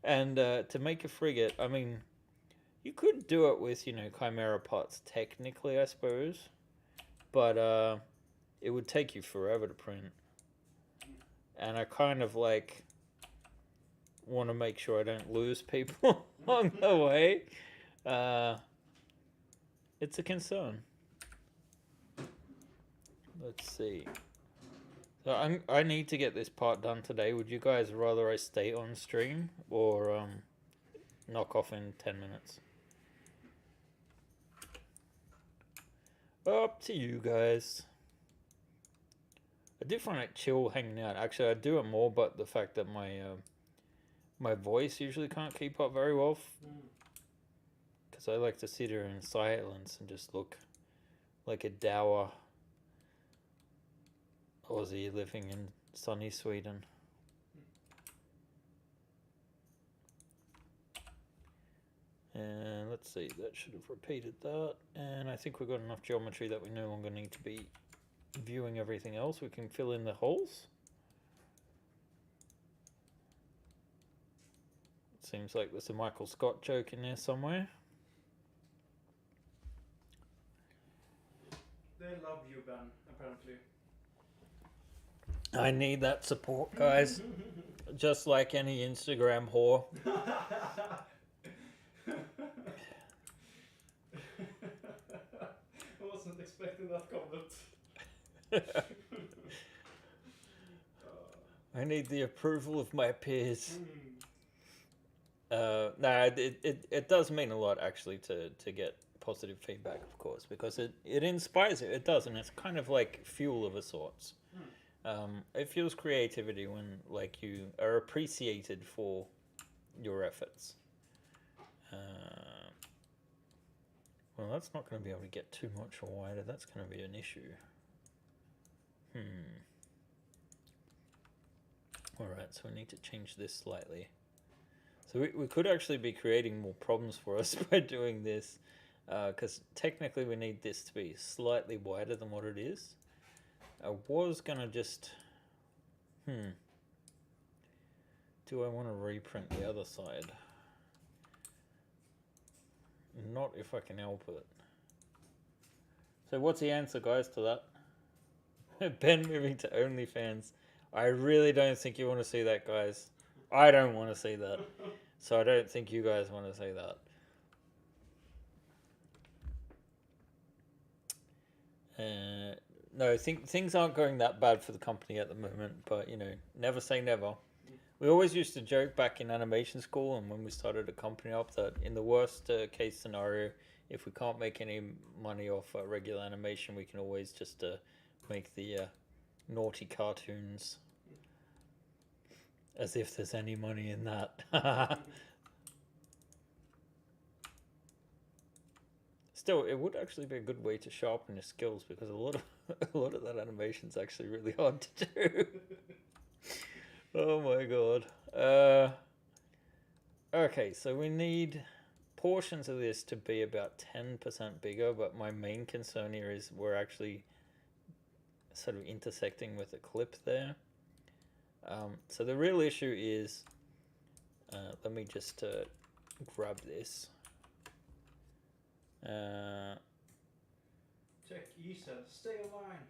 And to make a frigate, I mean, you could do it with Chimera parts technically, I suppose, but it would take you forever to print. And I kind of want to make sure I don't lose people along the way. It's a concern. Let's see. So I need to get this part done today. Would you guys rather I stay on stream or knock off in 10 minutes? Up to you guys. I do find it chill hanging out. Actually, I do it more, but the fact that my voice usually can't keep up very well, because I like to sit here in silence and just look like a dour Aussie living in sunny Sweden. And let's see, that should have repeated that. And I think we've got enough geometry that we no longer need to be viewing everything else. We can fill in the holes. Seems like there's a Michael Scott joke in there somewhere. They love you, Ben, apparently. I need that support, guys. Just like any Instagram whore. I wasn't expecting that comment. I need the approval of my peers. No, it does mean a lot actually to get positive feedback, of course, because it inspires you. It does, and it's kind of like fuel of a sorts. It fuels creativity when like you are appreciated for your efforts. Well, that's not going to be able to get too much wider. That's going to be an issue. Alright, so we need to change this slightly. So we could actually be creating more problems for us by doing this. Because technically we need this to be slightly wider than what it is. I was going to just... Do I want to reprint the other side? Not if I can help it. So what's the answer, guys, to that? Ben moving to OnlyFans. I really don't think you want to see that, guys. I don't want to see that. So I don't think you guys want to see that. No, things aren't going that bad for the company at the moment, but, you know, never say never. We always used to joke back in animation school and when we started a company up that in the worst case scenario, if we can't make any money off regular animation, we can always just make the naughty cartoons. As if there's any money in that. Still, it would actually be a good way to sharpen your skills because a lot of that animation is actually really hard to do. Oh my god. Okay, so we need portions of this to be about 10% bigger, but my main concern here is we're actually sort of intersecting with a clip there. So the real issue is, let me just grab this. Tech E said, stay aligned.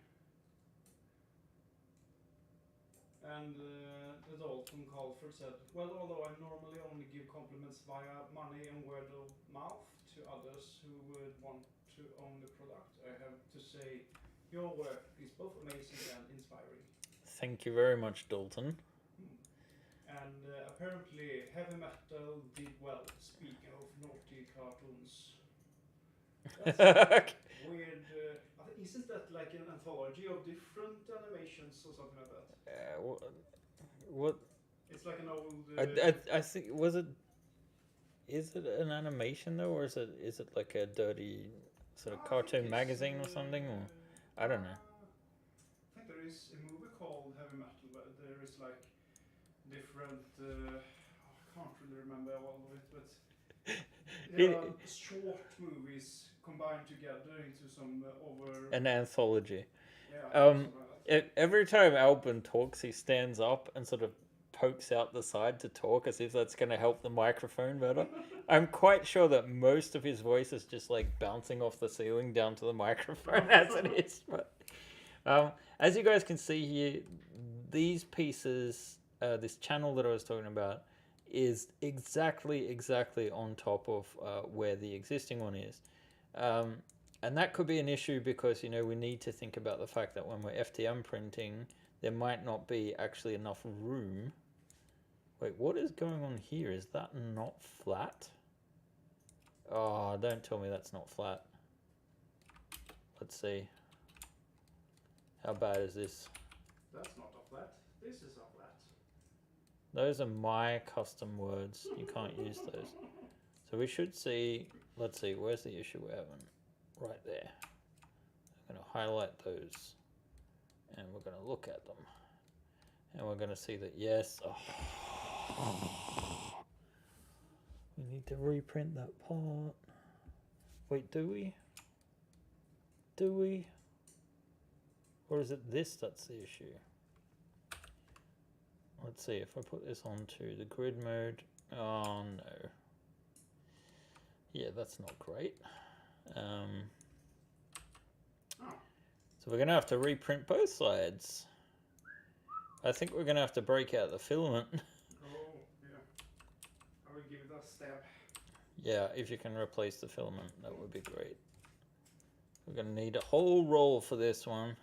And the Dalton Calford said, well, although I normally only give compliments via money and word of mouth to others who would want to own the product, I have to say your work is both amazing and inspiring. Thank you very much, Dalton. And apparently heavy metal did well, speaking of naughty cartoons. That's weird. I think, isn't that like an anthology of different animations or something like that? What? It's like an old... I think, is it an animation though, or is it like a dirty sort of cartoon magazine or something? Or I don't know. I think there is a movie called Heavy Metal, but there is like different... I can't really remember all of it, but there are short movies combined together into some an anthology. Yeah, every time Albin talks, he stands up and sort of pokes out the side to talk as if that's going to help the microphone better. I'm quite sure that most of his voice is just like bouncing off the ceiling down to the microphone as it is. But as you guys can see here, these pieces, this channel that I was talking about, is exactly on top of where the existing one is. And that could be an issue because, you know, we need to think about the fact that when we're FDM printing, there might not be actually enough room. Wait, what is going on here? Is that not flat? Oh, don't tell me that's not flat. Let's see. How bad is this? That's not a flat. This is a flat. Those are my custom words. You can't use those. So we should see, let's see, where's the issue we're having? Right there. I'm going to highlight those and we're going to look at them and we're going to see that yes, we need to reprint that part. Wait, do we? Or is it this that's the issue? Let's see if I put this onto the grid mode. Oh no. Yeah, that's not great. So we're going to have to reprint both sides. I think we're going to have to break out the filament. Oh, yeah. I will give it a stab. Yeah, if you can replace the filament, that would be great. We're going to need a whole roll for this one.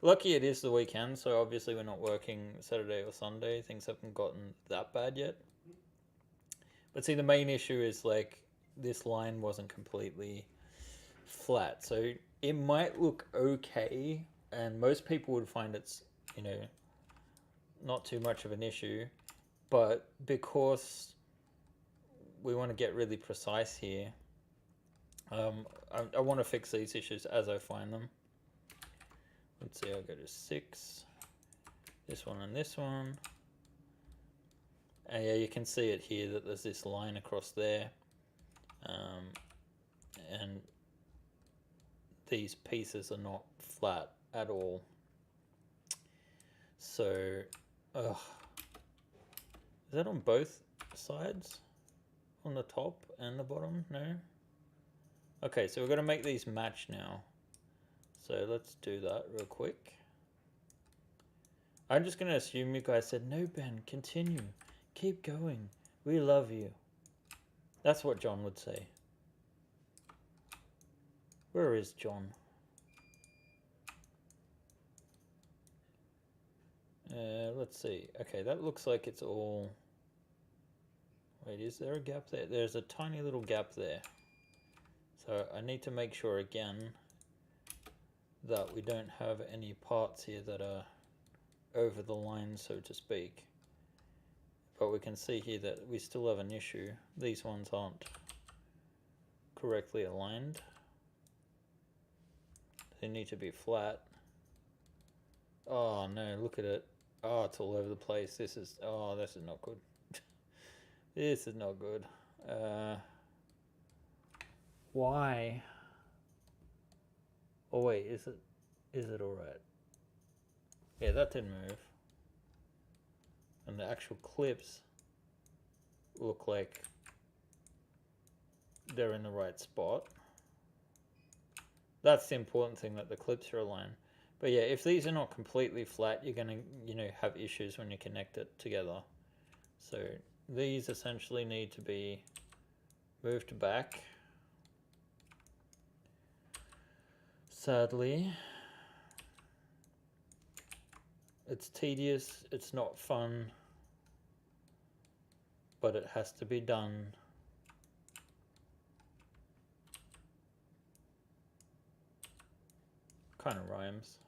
Lucky it is the weekend, so obviously we're not working Saturday or Sunday. Things haven't gotten that bad yet. But see, the main issue is like this line wasn't completely flat, so it might look okay, and most people would find it's, you know, not too much of an issue, but because we want to get really precise here, I want to fix these issues as I find them. Let's see, I'll go to 6, this one and this one. And yeah, you can see it here that there's this line across there. And these pieces are not flat at all. So, is that on both sides? On the top and the bottom? No? Okay, so we're going to make these match now. So let's do that real quick. I'm just going to assume you guys said, no, Ben, continue. Keep going. We love you. That's what John would say. Where is John? Let's see. Okay, that looks like it's all... Wait, is there a gap there? There's a tiny little gap there. So I need to make sure again that we don't have any parts here that are over the line, so to speak. But we can see here that we still have an issue. These ones aren't correctly aligned. They need to be flat. Oh no, look at it. Oh, it's all over the place. This is not good. This is not good. Why? Oh wait, is it alright? Yeah, that didn't move. And the actual clips look like they're in the right spot. That's the important thing, that the clips are aligned. But yeah, if these are not completely flat, you're gonna, you know, have issues when you connect it together. So these essentially need to be moved back. Sadly, it's tedious, it's not fun, but it has to be done. Kind of rhymes.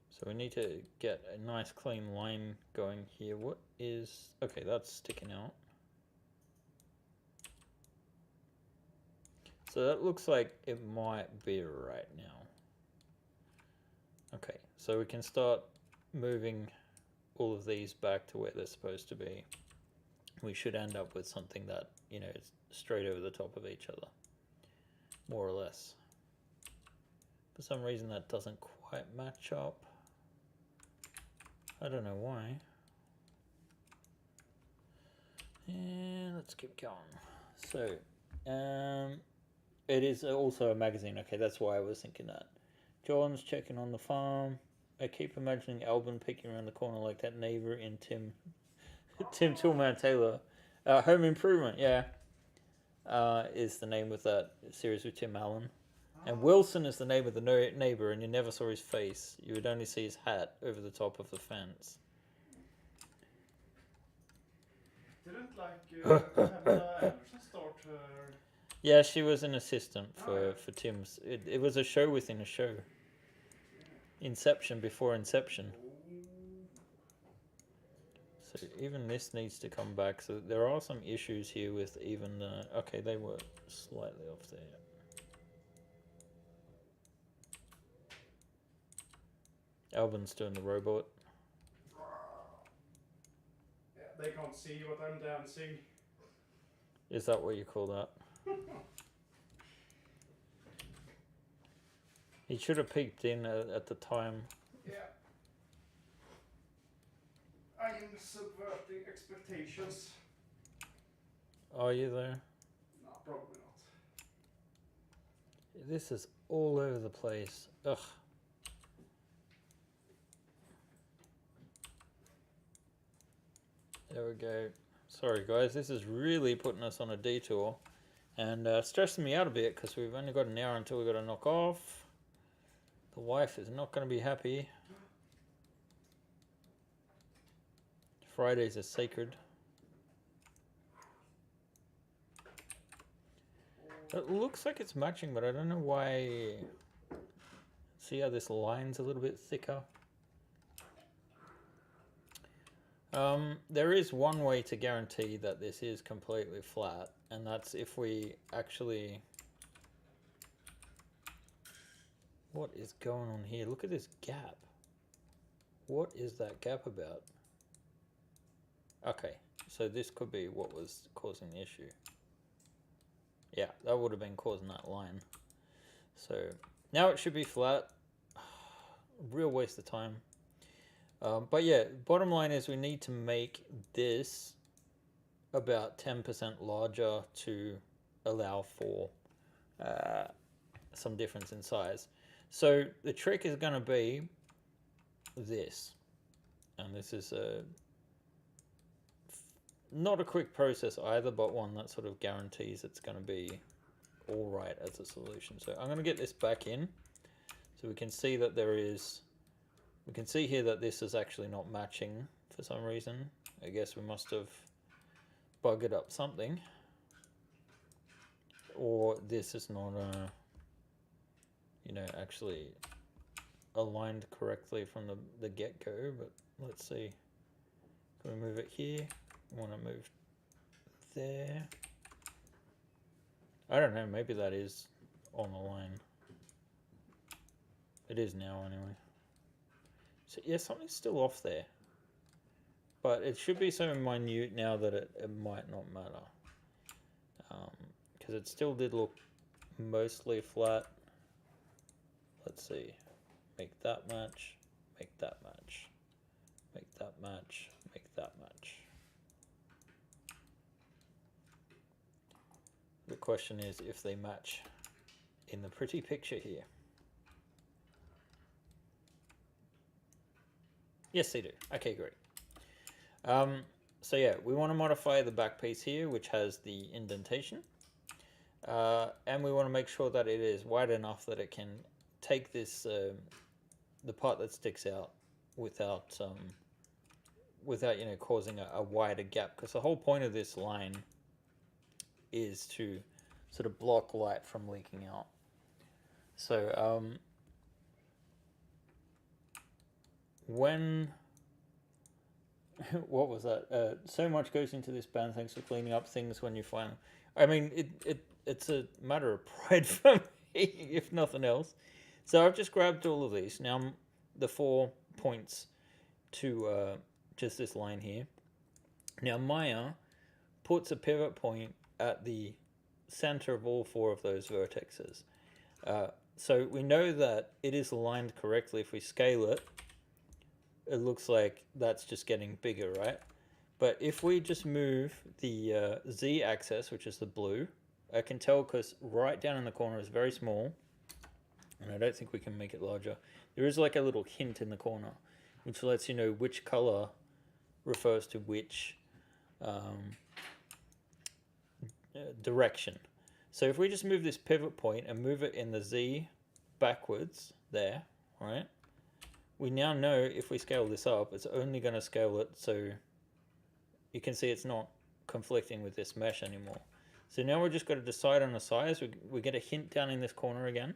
So we need to get a nice clean line going here. What is... Okay, that's sticking out. So that looks like it might be right now. Okay, so we can start moving all of these back to where they're supposed to be. We should end up with something that, you know, is straight over the top of each other, more or less. For some reason that doesn't quite match up. I don't know why. And let's keep going. So, it is also a magazine. Okay, that's why I was thinking that. John's checking on the farm. I keep imagining Albin peeking around the corner like that neighbor in Tim Toolman Taylor. Home Improvement, yeah, is the name of that series with Tim Allen. And Wilson is the name of the neighbor, and you never saw his face. You would only see his hat over the top of the fence. Didn't Pamela Anderson start her... Yeah, she was an assistant for Tim's. It was a show within a show. Inception before Inception. So even this needs to come back. So there are some issues here with even the... Okay, they were slightly off there. Albin's doing the robot. Yeah, they can't see what I'm dancing. Is that what you call that? He should have peeked in at the time. Yeah. I am subverting expectations. Are you there? No, probably not. This is all over the place. Ugh. There we go. Sorry guys, this is really putting us on a detour and stressing me out a bit because we've only got an hour until we've got to knock off. The wife is not going to be happy. Fridays are sacred. It looks like it's matching, but I don't know why. See how this line's a little bit thicker? There is one way to guarantee that this is completely flat, and that's if we actually... What is going on here? Look at this gap. What is that gap about? Okay, so this could be what was causing the issue. Yeah, that would have been causing that line. So now it should be flat. Real waste of time. But yeah, bottom line is we need to make this about 10% larger to allow for some difference in size. So the trick is going to be this. And this is not a quick process either, but one that sort of guarantees it's going to be all right as a solution. So I'm going to get this back in so we can see that there is... We can see here that this is actually not matching for some reason. I guess we must have buggered up something. Or this is not, actually aligned correctly from the get-go. But let's see. Can we move it here? I want to move there. I don't know. Maybe that is on the line. It is now anyway. So yeah, something's still off there. But it should be so minute now that it might not matter. Because it still did look mostly flat. Let's see. Make that match. Make that match. Make that match. Make that match. The question is if they match in the pretty picture here. Yes, they do. Okay, great. So yeah, we want to modify the back piece here, which has the indentation. And we want to make sure that it is wide enough that it can take this, the part that sticks out without causing a wider gap. Because the whole point of this line is to sort of block light from leaking out. So, what was that? So much goes into this band. Thanks for cleaning up things when you find them. I mean, it's a matter of pride for me, if nothing else. So I've just grabbed all of these. Now the 4 points to just this line here. Now Maya puts a pivot point at the center of all 4 of those vertexes. So we know that it is aligned correctly. If we scale it, it looks like that's just getting bigger, right? But if we just move the z-axis, which is the blue, I can tell because right down in the corner is very small, and I don't think we can make it larger. There is like a little hint in the corner, which lets you know which color refers to which direction. So if we just move this pivot point and move it in the z backwards there, right? We now know if we scale this up, it's only going to scale it so you can see it's not conflicting with this mesh anymore. So now we're just got to decide on the size. We get a hint down in this corner again.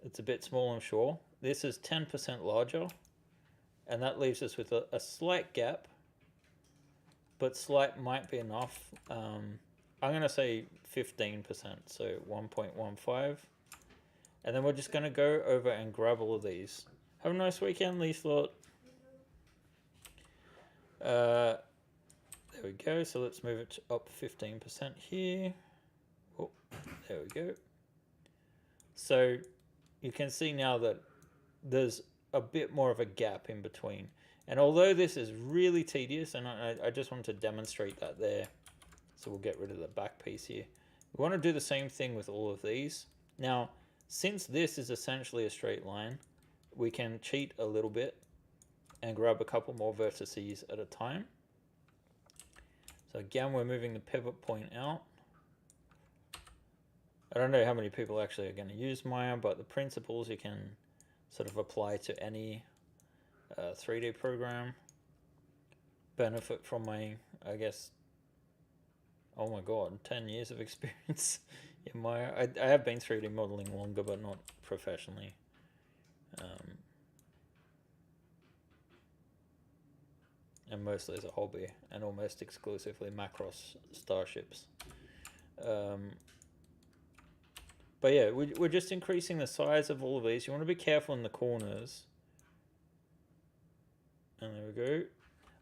It's a bit small, I'm sure. This is 10% larger, and that leaves us with a slight gap, but slight might be enough. I'm going to say 15%, so 1.15. And then we're just going to go over and grab all of these. Have a nice weekend, Lee-Slot. There we go. So let's move it up 15% here. Oh, there we go. So you can see now that there's a bit more of a gap in between. And although this is really tedious, and I just wanted to demonstrate that there. So we'll get rid of the back piece here. We want to do the same thing with all of these. Now, since this is essentially a straight line, we can cheat a little bit and grab a couple more vertices at a time. So again, we're moving the pivot point out. I don't know how many people actually are going to use Maya, but the principles you can sort of apply to any 3D program. benefit from my, I guess, oh my god, 10 years of experience in Maya. I have been 3D modeling longer, but not professionally. And mostly as a hobby, and almost exclusively Macross starships. But yeah, we're just increasing the size of all of these. You want to be careful in the corners. And there we go.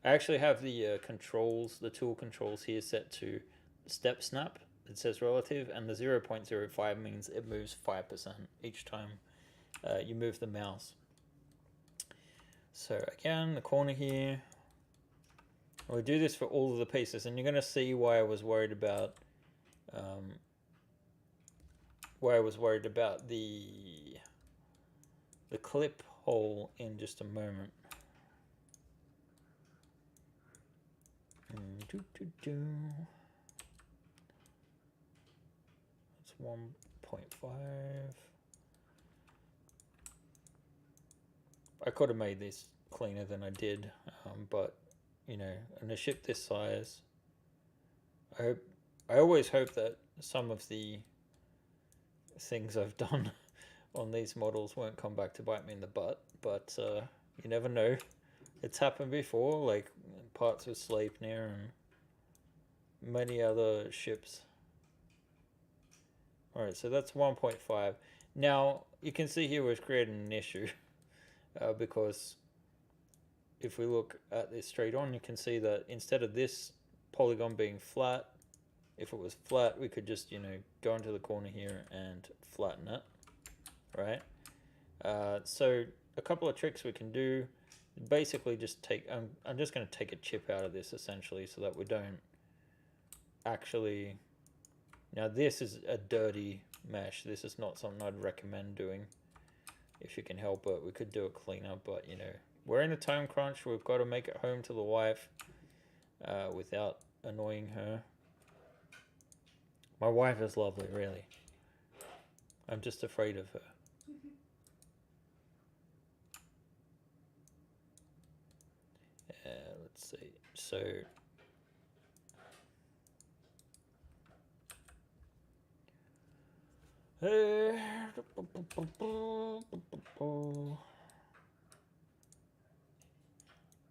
I actually have the controls, the tool controls here set to step snap. It says relative, and the 0.05 means it moves 5% each time you move the mouse. So again, the corner here. We do this for all of the pieces, and you're going to see why I was worried about the clip hole in just a moment. That's 1.5. I could have made this cleaner than I did, but you know, in a ship this size, I always hope that some of the things I've done on these models won't come back to bite me in the butt, but you never know. It's happened before, like parts of Sleipnir and many other ships. Alright, so that's 1.5. Now, you can see here we've created an issue because if we look at this straight on, you can see that instead of this polygon being flat, if it was flat, we could just, you know, go into the corner here and flatten it, right? So a couple of tricks we can do. Basically just take, I'm just going to take a chip out of this essentially so that we don't actually, now this is a dirty mesh. This is not something I'd recommend doing if you can help it. We could do it cleaner, but you know, we're in a time crunch. We've got to make it home to the wife without annoying her. My wife is lovely, really. I'm just afraid of her. Let's see. So all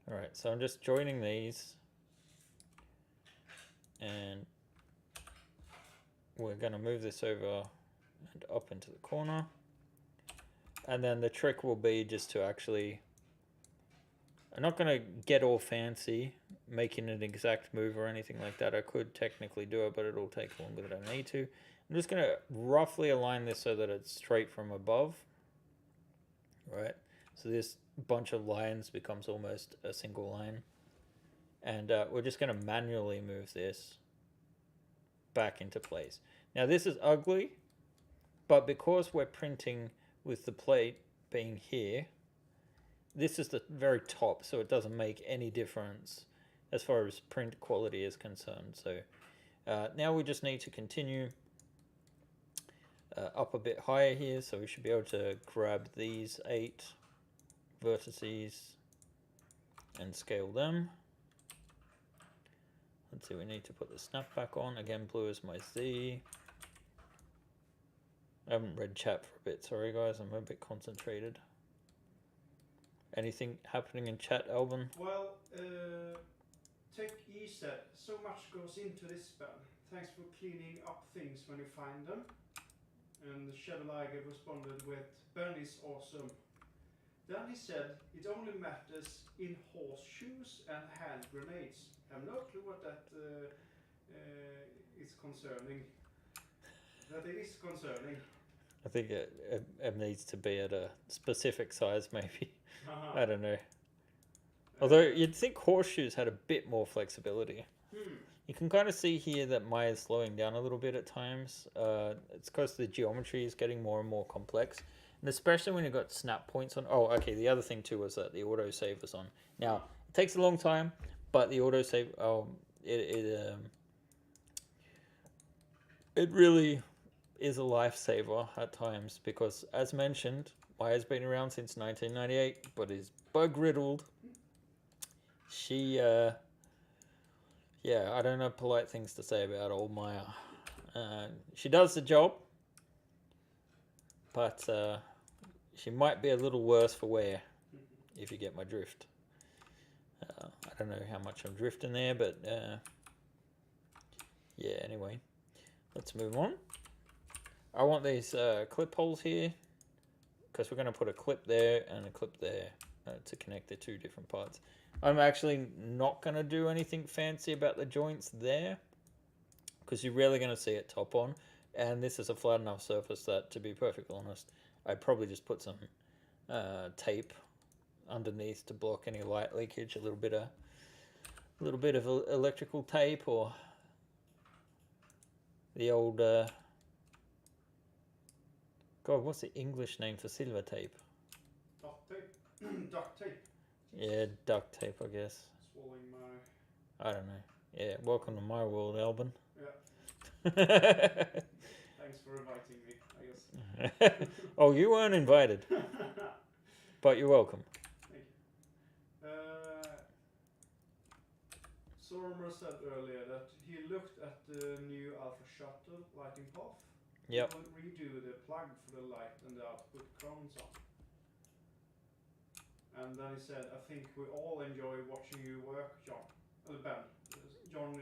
right, so I'm just joining these, and we're going to move this over and up into the corner, and then the trick will be just to actually, I'm not going to get all fancy making an exact move or anything like that. I could technically do it, but it'll take longer than I need to. I'm just going to roughly align this so that it's straight from above, right? So this bunch of lines becomes almost a single line. And we're just going to manually move this back into place. Now this is ugly, but because we're printing with the plate being here, this is the very top, so it doesn't make any difference as far as print quality is concerned. So now we just need to continue up a bit higher here, so we should be able to grab these 8 vertices and scale them. Let's see, we need to put the snap back on. Again, blue is my Z. I haven't read chat for a bit, sorry guys, I'm a bit concentrated. Anything happening in chat, Alban? Well, Tech E said, so much goes into this spell. Thanks for cleaning up things when you find them. And Chevalier responded with, Ben is awesome. Then he said, it only matters in horseshoes and hand grenades. I have no clue what that is concerning. That it is concerning. I think it needs to be at a specific size, maybe. I don't know. Although you'd think horseshoes had a bit more flexibility. You can kind of see here that Maya's slowing down a little bit at times. It's because the geometry is getting more and more complex. And especially when you've got snap points on. Oh, okay, the other thing too was that the autosave was on. Now, it takes a long time, but the autosave, it really is a lifesaver at times because, as mentioned, Maya's been around since 1998, but is bug riddled. She yeah, I don't have polite things to say about old Maya. She does the job, but she might be a little worse for wear, if you get my drift. I don't know how much I'm drifting there, but yeah, anyway. Let's move on. I want these clip holes here, because we're going to put a clip there and a clip there to connect the two different parts. I'm actually not going to do anything fancy about the joints there, because you're rarely going to see it top on, and this is a flat enough surface that, to be perfectly honest, I'd probably just put some tape underneath to block any light leakage, a little bit of electrical tape, or the old God, what's the English name for silver tape? Duct tape. Duct tape. Yeah, duct tape, I guess. Swallowing my... I don't know. Yeah, welcome to my world, Albin. Yeah. Thanks for inviting me, I guess. Oh, you weren't invited, but you're welcome. Thank you. Sormer said earlier that he looked at the new Alpha Shuttle lighting path. Yep. He will redo the plug for the light and the output crowns on. And then he said, I think we all enjoy watching you work, John. Ben. John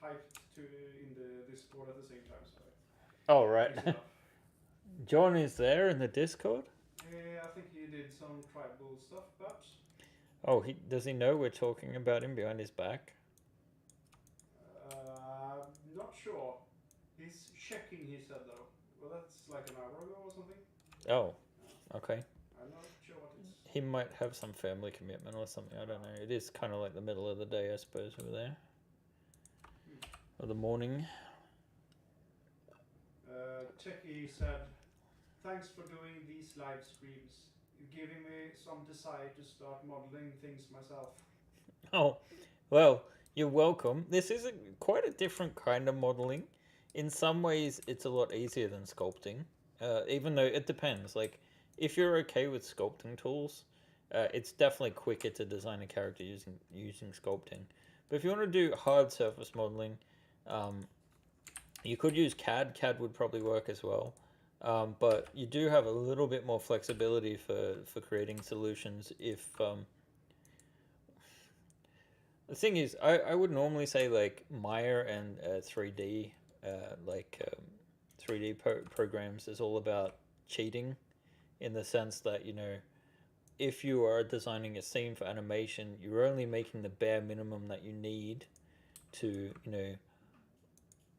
typed in the Discord at the same time, so... Oh, right. John is there in the Discord? I think he did some tribal stuff, perhaps. Oh, does he know we're talking about him behind his back? Not sure. He's checking, he said, though. Well, that's like an hour ago or something. Oh, okay. I'm not sure what it's... He might have some family commitment or something, I don't know. It is kind of like the middle of the day, I suppose, over there. Or the morning. Techie said, thanks for doing these live streams. You're giving me some desire to start modeling things myself. Oh, well, you're welcome. This is quite a different kind of modeling. In some ways, it's a lot easier than sculpting, even though it depends. Like, if you're okay with sculpting tools, it's definitely quicker to design a character using sculpting. But if you want to do hard surface modeling, you could use CAD. CAD would probably work as well. But you do have a little bit more flexibility for creating solutions if... the thing is, I would normally say like Maya and 3D, 3D programs is all about cheating, in the sense that, you know, if you are designing a scene for animation, you're only making the bare minimum that you need to, you know,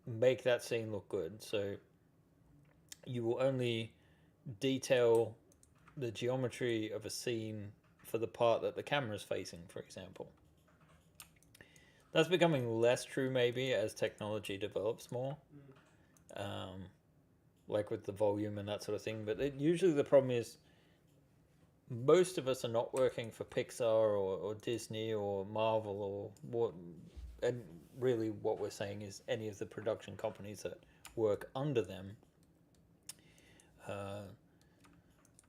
make that scene look good. So you will only detail the geometry of a scene for the part that the camera is facing, for example. That's becoming less true maybe as technology develops more, like with the volume and that sort of thing. But usually the problem is most of us are not working for Pixar or Disney or Marvel or what. And really what we're saying is any of the production companies that work under them,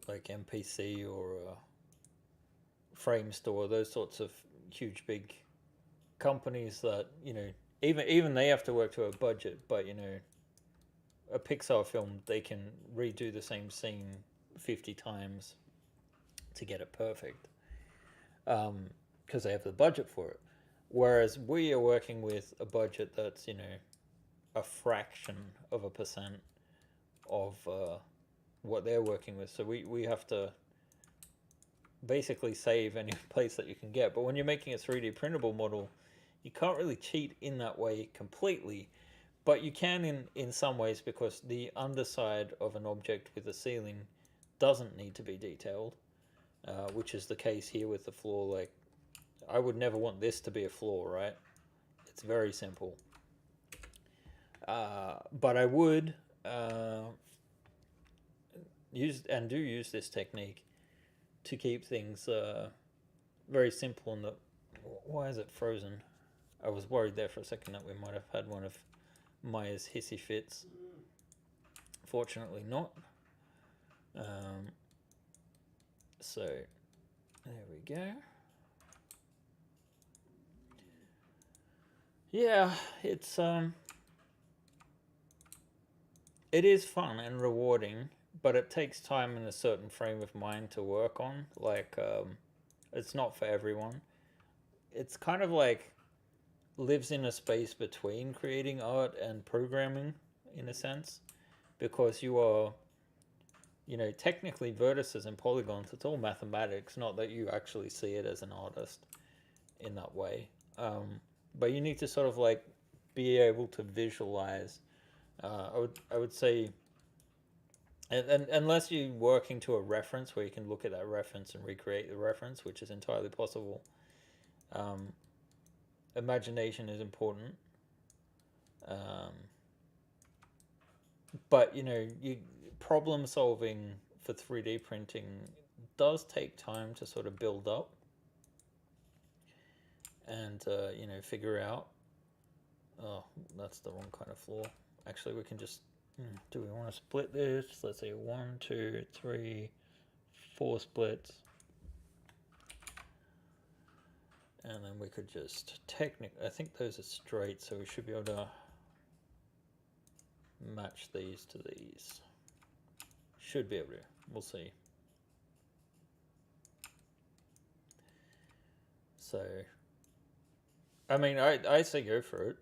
like MPC or Framestore, those sorts of huge big companies that, you know, even they have to work to a budget, but, you know, a Pixar film, they can redo the same scene 50 times to get it perfect, because they have the budget for it. Whereas we are working with a budget that's, you know, a fraction of a percent of what they're working with. So we have to basically save any place that you can get. But when you're making a 3D printable model, you can't really cheat in that way completely. But you can in some ways, because the underside of an object with a ceiling doesn't need to be detailed, which is the case here with the floor. Like, I would never want this to be a floor, right? It's very simple. But I would use this technique to keep things very simple. And why is it frozen? I was worried there for a second that we might have had one of Maya's hissy fits. Fortunately not. So there we go. Yeah, it's it is fun and rewarding, but it takes time and a certain frame of mind to work on. Like, it's not for everyone. It's kind of like lives in a space between creating art and programming, in a sense, because you are, technically vertices and polygons. It's all mathematics. Not that you actually see it as an artist in that way, but you need to sort of like be able to visualize. I would say and unless you're working to a reference where you can look at that reference and recreate the reference, which is entirely possible, um, imagination is important. Um, but you problem solving for 3D printing does take time to sort of build up and figure out. Oh, that's the wrong kind of floor. Actually, we can just. Do we want to split this? Let's say 1, 2, 3, 4 splits. And then we could just I think those are straight, so we should be able to match these to these. Should be able to. We'll see. So, I mean, I say go for it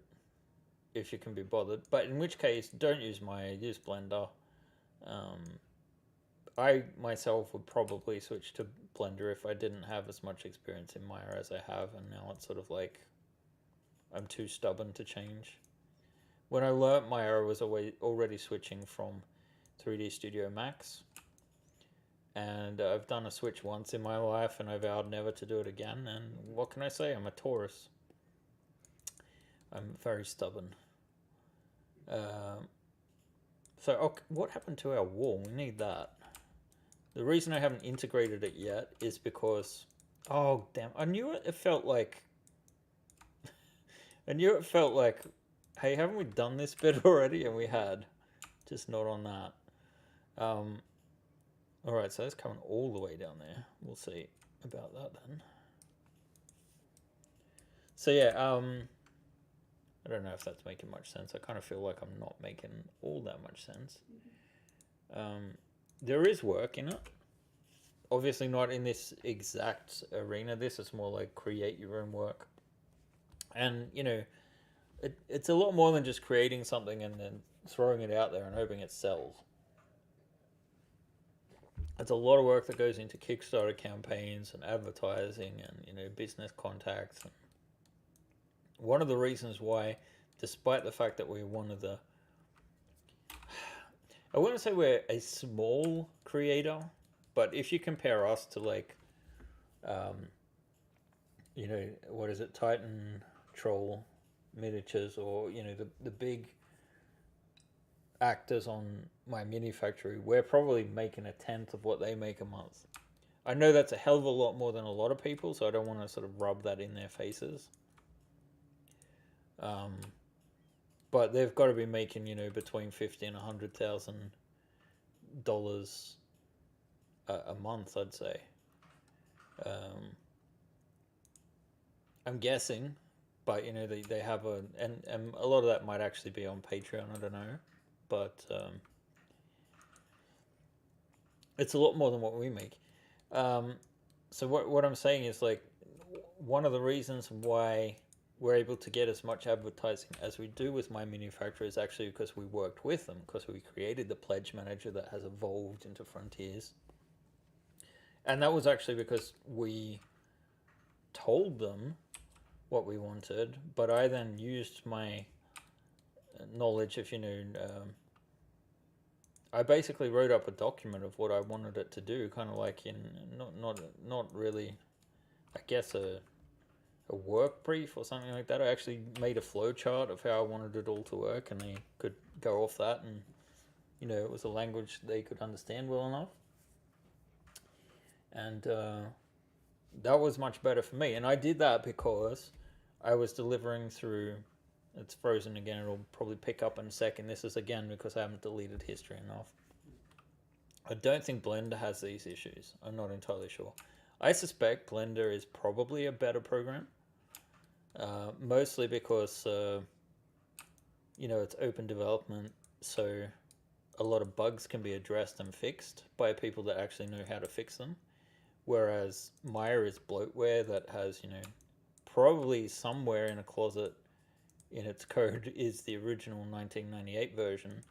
if you can be bothered. But in which case, don't use Maya, use Blender. I myself would probably switch to Blender if I didn't have as much experience in Maya as I have, and now it's sort of like I'm too stubborn to change. When I learnt Maya, I was already switching from 3D Studio Max, and I've done a switch once in my life, and I vowed never to do it again. And what can I say? I'm a Taurus. I'm very stubborn. So what happened to our wall? We need that. The reason I haven't integrated it yet is because, oh damn, I knew it. It felt like, hey, haven't we done this bit already? And we had, just not on that. All right, so that's coming all the way down there. We'll see about that then. So yeah, I don't know if that's making much sense. I kind of feel like I'm not making all that much sense. There is work in it. Obviously not in this exact arena. This is more like create your own work. And, it's a lot more than just creating something and then throwing it out there and hoping it sells. It's a lot of work that goes into Kickstarter campaigns and advertising and, business contacts. And one of the reasons why, despite the fact that we're one of the... I wouldn't say we're a small creator, but if you compare us to like, what is it, Titan Troll Miniatures, or the big actors on my mini factory, we're probably making 1/10 of what they make a month. I know that's a hell of a lot more than a lot of people, so I don't want to sort of rub that in their faces. But they've got to be making between $50,000 and $100,000 a month, I'd say. I'm guessing, but they have and a lot of that might actually be on Patreon. I don't know, but it's a lot more than what we make. So what I'm saying is, like, one of the reasons why we're able to get as much advertising as we do with My Manufacturer is actually because we worked with them, because we created the pledge manager that has evolved into Frontiers. And that was actually because we told them what we wanted, but I then used my knowledge of, I basically wrote up a document of what I wanted it to do, kind of like in, not really, I guess, a work brief or something like that. I actually made a flow chart of how I wanted it all to work, and they could go off that, and it was a language they could understand well enough, and that was much better for me. And I did that because I was delivering through... It's frozen again. It'll probably pick up in a second. This is again because I haven't deleted history enough. I don't think Blender has these issues. I'm not entirely sure. I suspect Blender is probably a better program. mostly because you know, it's open development, so a lot of bugs can be addressed and fixed by people that actually know how to fix them. Whereas Maya is bloatware that has, you know, probably somewhere in a closet in its code is the original 1998 version,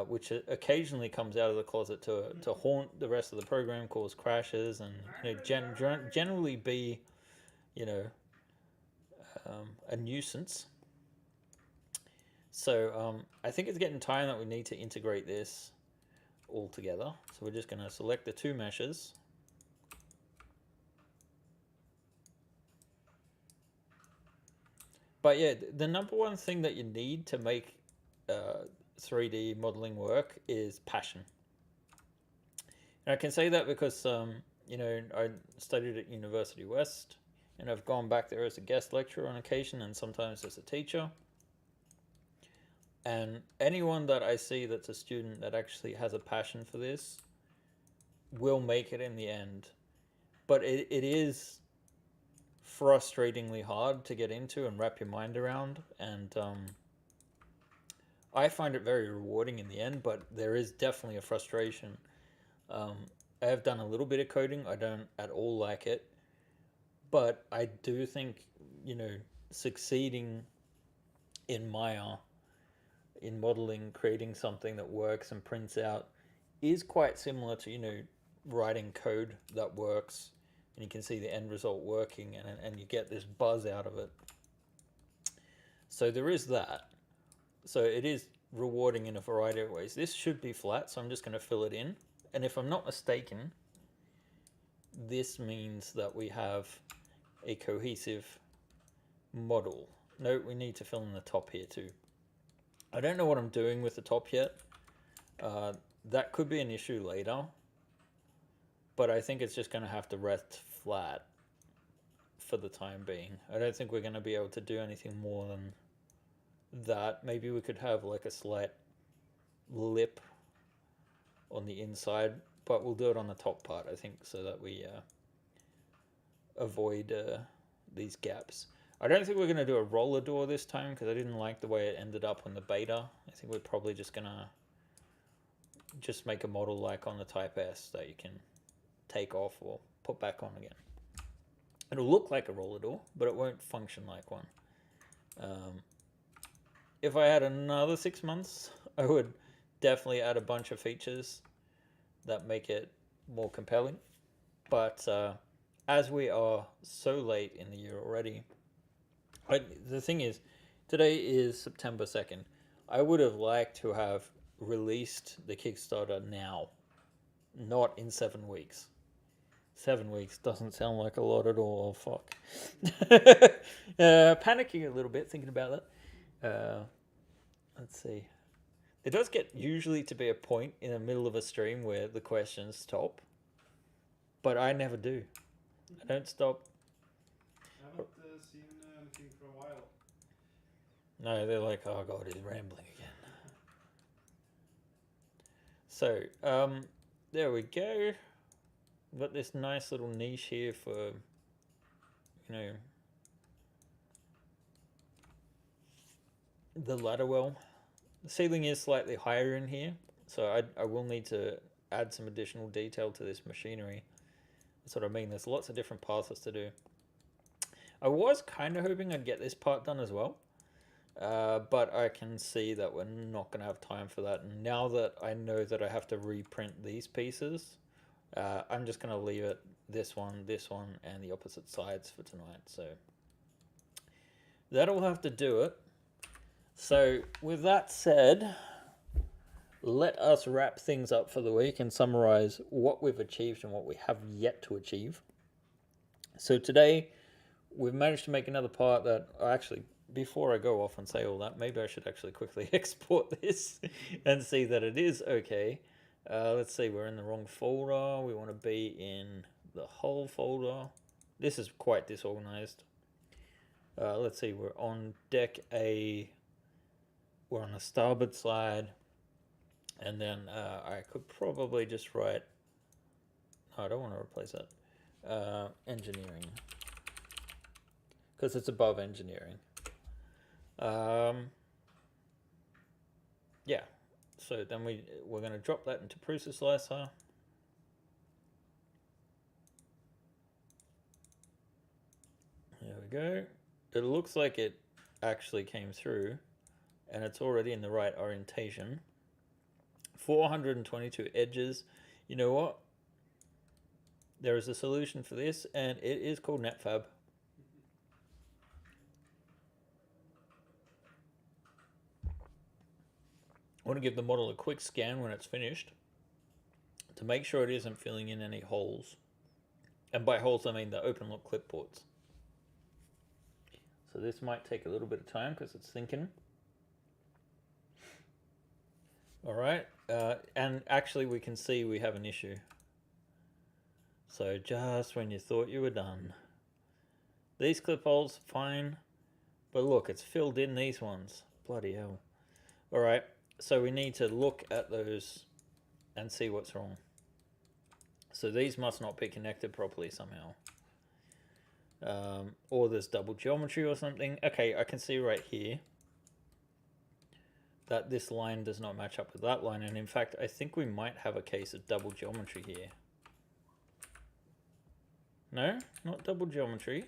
which occasionally comes out of the closet to haunt the rest of the program, cause crashes, and, you know, generally be, you know, a nuisance. So I think it's getting time that we need to integrate this all together. So we're just going to select the two meshes. But yeah, the number one thing that you need to make 3D modeling work is passion. And I can say that because, you know, I studied at University West, and I've gone back there as a guest lecturer on occasion and sometimes as a teacher. And anyone that I see that's a student that actually has a passion for this will make it in the end. But it is frustratingly hard to get into and wrap your mind around. And I find it very rewarding in the end, but there is definitely a frustration. I have done a little bit of coding. I don't at all like it. But I do think, you know, succeeding in Maya, in modeling, creating something that works and prints out, is quite similar to, you know, writing code that works, and you can see the end result working, and you get this buzz out of it. So there is that. So it is rewarding in a variety of ways. This should be flat, so I'm just going to fill it in. And if I'm not mistaken, this means that we have a cohesive model. No, we need to fill in the top here too. I don't know what I'm doing with the top yet. That could be an issue later. But I think it's just going to have to rest flat for the time being. I don't think we're going to be able to do anything more than that. Maybe we could have like a slight lip on the inside, but we'll do it on the top part, I think, so that we avoid these gaps. I don't think we're going to do a roller door this time because I didn't like the way it ended up on the beta. I think we're probably just going to just make a model like on the Type S that you can take off or put back on again. It'll look like a roller door, but it won't function like one. If I had another 6 months, I would definitely add a bunch of features that make it more compelling. But as we are so late in the year already, the thing is, today is September 2nd. I would have liked to have released the Kickstarter now, not in 7 weeks. 7 weeks doesn't sound like a lot at all. Fuck. Panicking a little bit thinking about that. Let's see. There does get usually to be a point in the middle of a stream where the questions stop, but I never do. I don't stop. I haven't seen anything for a while. No, they're like, oh god, he's rambling again. So, there we go. We've got this nice little niche here for, you know, the ladder well. The ceiling is slightly higher in here, so I will need to add some additional detail to this machinery. That's what I mean. There's lots of different passes to do. I was kind of hoping I'd get this part done as well, but I can see that we're not going to have time for that. And now that I know that I have to reprint these pieces, I'm just going to leave it this one, and the opposite sides for tonight. So that'll have to do it. So with that said, let us wrap things up for the week and summarize what we've achieved and what we have yet to achieve. So today, we've managed to make another part that, actually, before I go off and say all that, maybe I should actually quickly export this and see that it is okay. Let's see, we're in the wrong folder. We want to be in the whole folder. This is quite disorganized. Let's see, we're on deck A. We're on the starboard side. And then I could probably just write... No, I don't want to replace that. Engineering. because it's above engineering. Yeah, so then we're going to drop that into Prusa Slicer. There we go. It looks like it actually came through, and it's already in the right orientation. 422 edges. You know what? There is a solution for this, and it is called NetFab. I want to give the model a quick scan when it's finished to make sure it isn't filling in any holes. And by holes, I mean the open look clipboards. So this might take a little bit of time because it's thinking. All right, and actually we can see we have an issue. So just when you thought you were done. These clip holes, fine. But look, it's filled in these ones. Bloody hell. All right, so we need to look at those and see what's wrong. So these must not be connected properly somehow. Or there's double geometry or something. Okay, I can see right here that this line does not match up with that line. And in fact, I think we might have a case of double geometry here. No, not double geometry.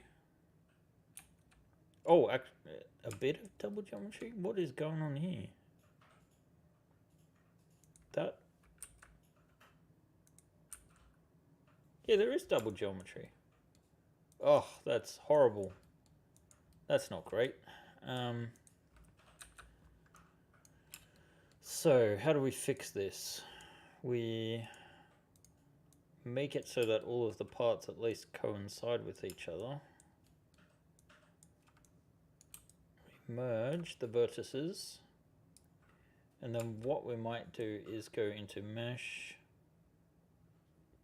Oh, a bit of double geometry? What is going on here? That... Yeah, there is double geometry. Oh, that's horrible. That's not great. So, how do we fix this? We make it so that all of the parts at least coincide with each other. We merge the vertices. And then what we might do is go into Mesh,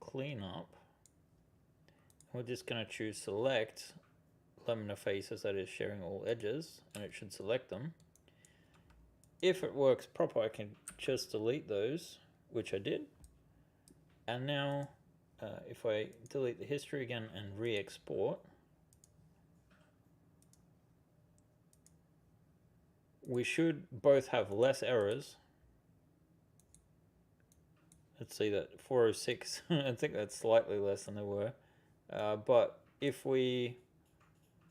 Cleanup. We're just going to choose Select Laminar Faces, that is sharing all edges, and it should select them. If it works proper, I can just delete those, which I did. And now, if I delete the history again and re-export, we should both have less errors. Let's see that 406. I think that's slightly less than there were. But if we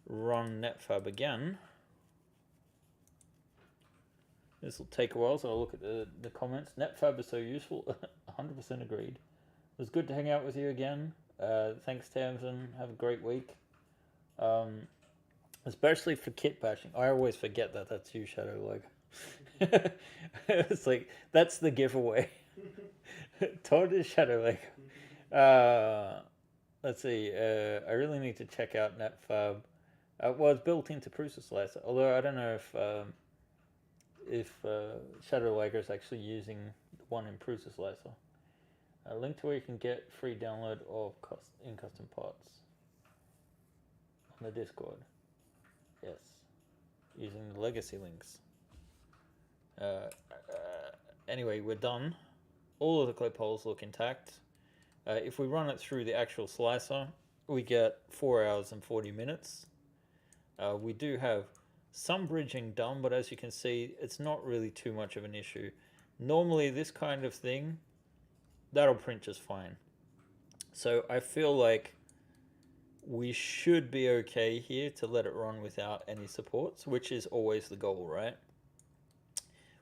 run NetFab again, this will take a while, so I'll look at the comments. NetFab is so useful. 100% agreed. It was good to hang out with you again. Thanks, Tamsin. Have a great week. Especially for kit bashing. I always forget that that's you, Shadow Leg. It's like, that's the giveaway. Todd is Shadow Leg. Let's see. I really need to check out NetFab. Well, it's built into Prusa Slicer. Although I don't know if Shadow Lager is actually using one in Prusa Slicer. A link to where you can get free download of in-custom parts on the Discord. Yes, using the legacy links. Anyway, we're done. All of the clip holes look intact. If we run it through the actual slicer, we get 4 hours and 40 minutes. We do have some bridging done, but as you can see, it's not really too much of an issue. Normally, this kind of thing, that'll print just fine. So I feel like we should be okay here to let it run without any supports, which is always the goal, right?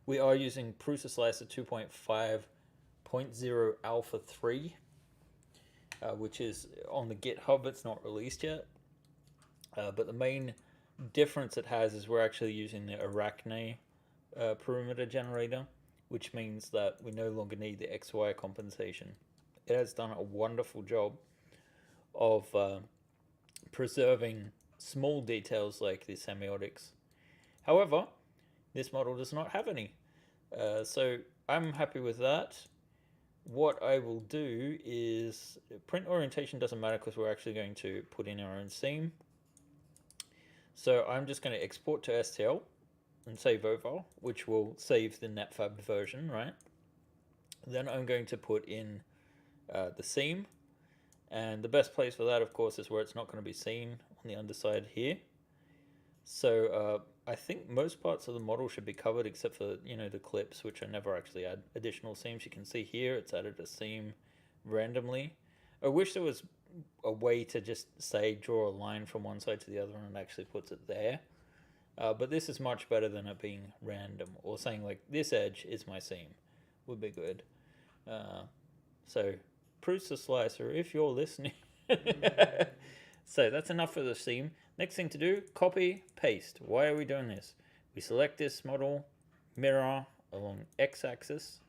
We are using Prusa Slicer 2.5.0 Alpha 3, which is on the GitHub. It's not released yet. But the main difference it has is we're actually using the Arachne perimeter generator, which means that we no longer need the XY compensation. It has done a wonderful job of preserving small details like the semiotics. However, this model does not have any. So I'm happy with that. What I will do is, print orientation doesn't matter because we're actually going to put in our own seam. So I'm just going to export to STL and save over, which will save the NetFab version, right? Then I'm going to put in the seam. And the best place for that, of course, is where it's not going to be seen on the underside here. So I think most parts of the model should be covered except for, the clips, which I never actually add additional seams. You can see here it's added a seam randomly. I wish there was a way to just say draw a line from one side to the other and it actually puts it there. But this is much better than it being random, or saying like this edge is my seam would be good. So Prusa Slicer, if you're listening. So that's enough for the seam. Next thing to do, copy, paste. Why are we doing this? We select this model, mirror along x-axis.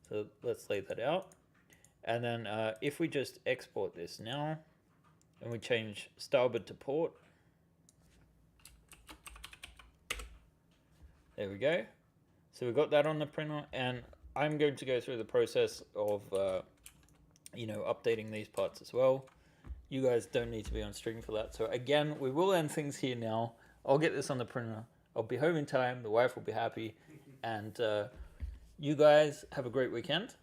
So let's lay that out. And then if we just export this now, and we change starboard to port. There we go. So we've got that on the printer, and I'm going to go through the process of, updating these parts as well. You guys don't need to be on stream for that. So again, we will end things here now. I'll get this on the printer. I'll be home in time. The wife will be happy. And you guys have a great weekend.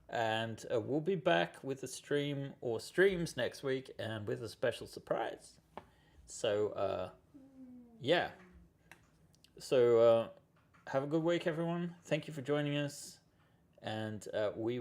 And we'll be back with a stream or streams next week and with a special surprise. So, yeah. So have a good week, everyone. Thank you for joining us. And we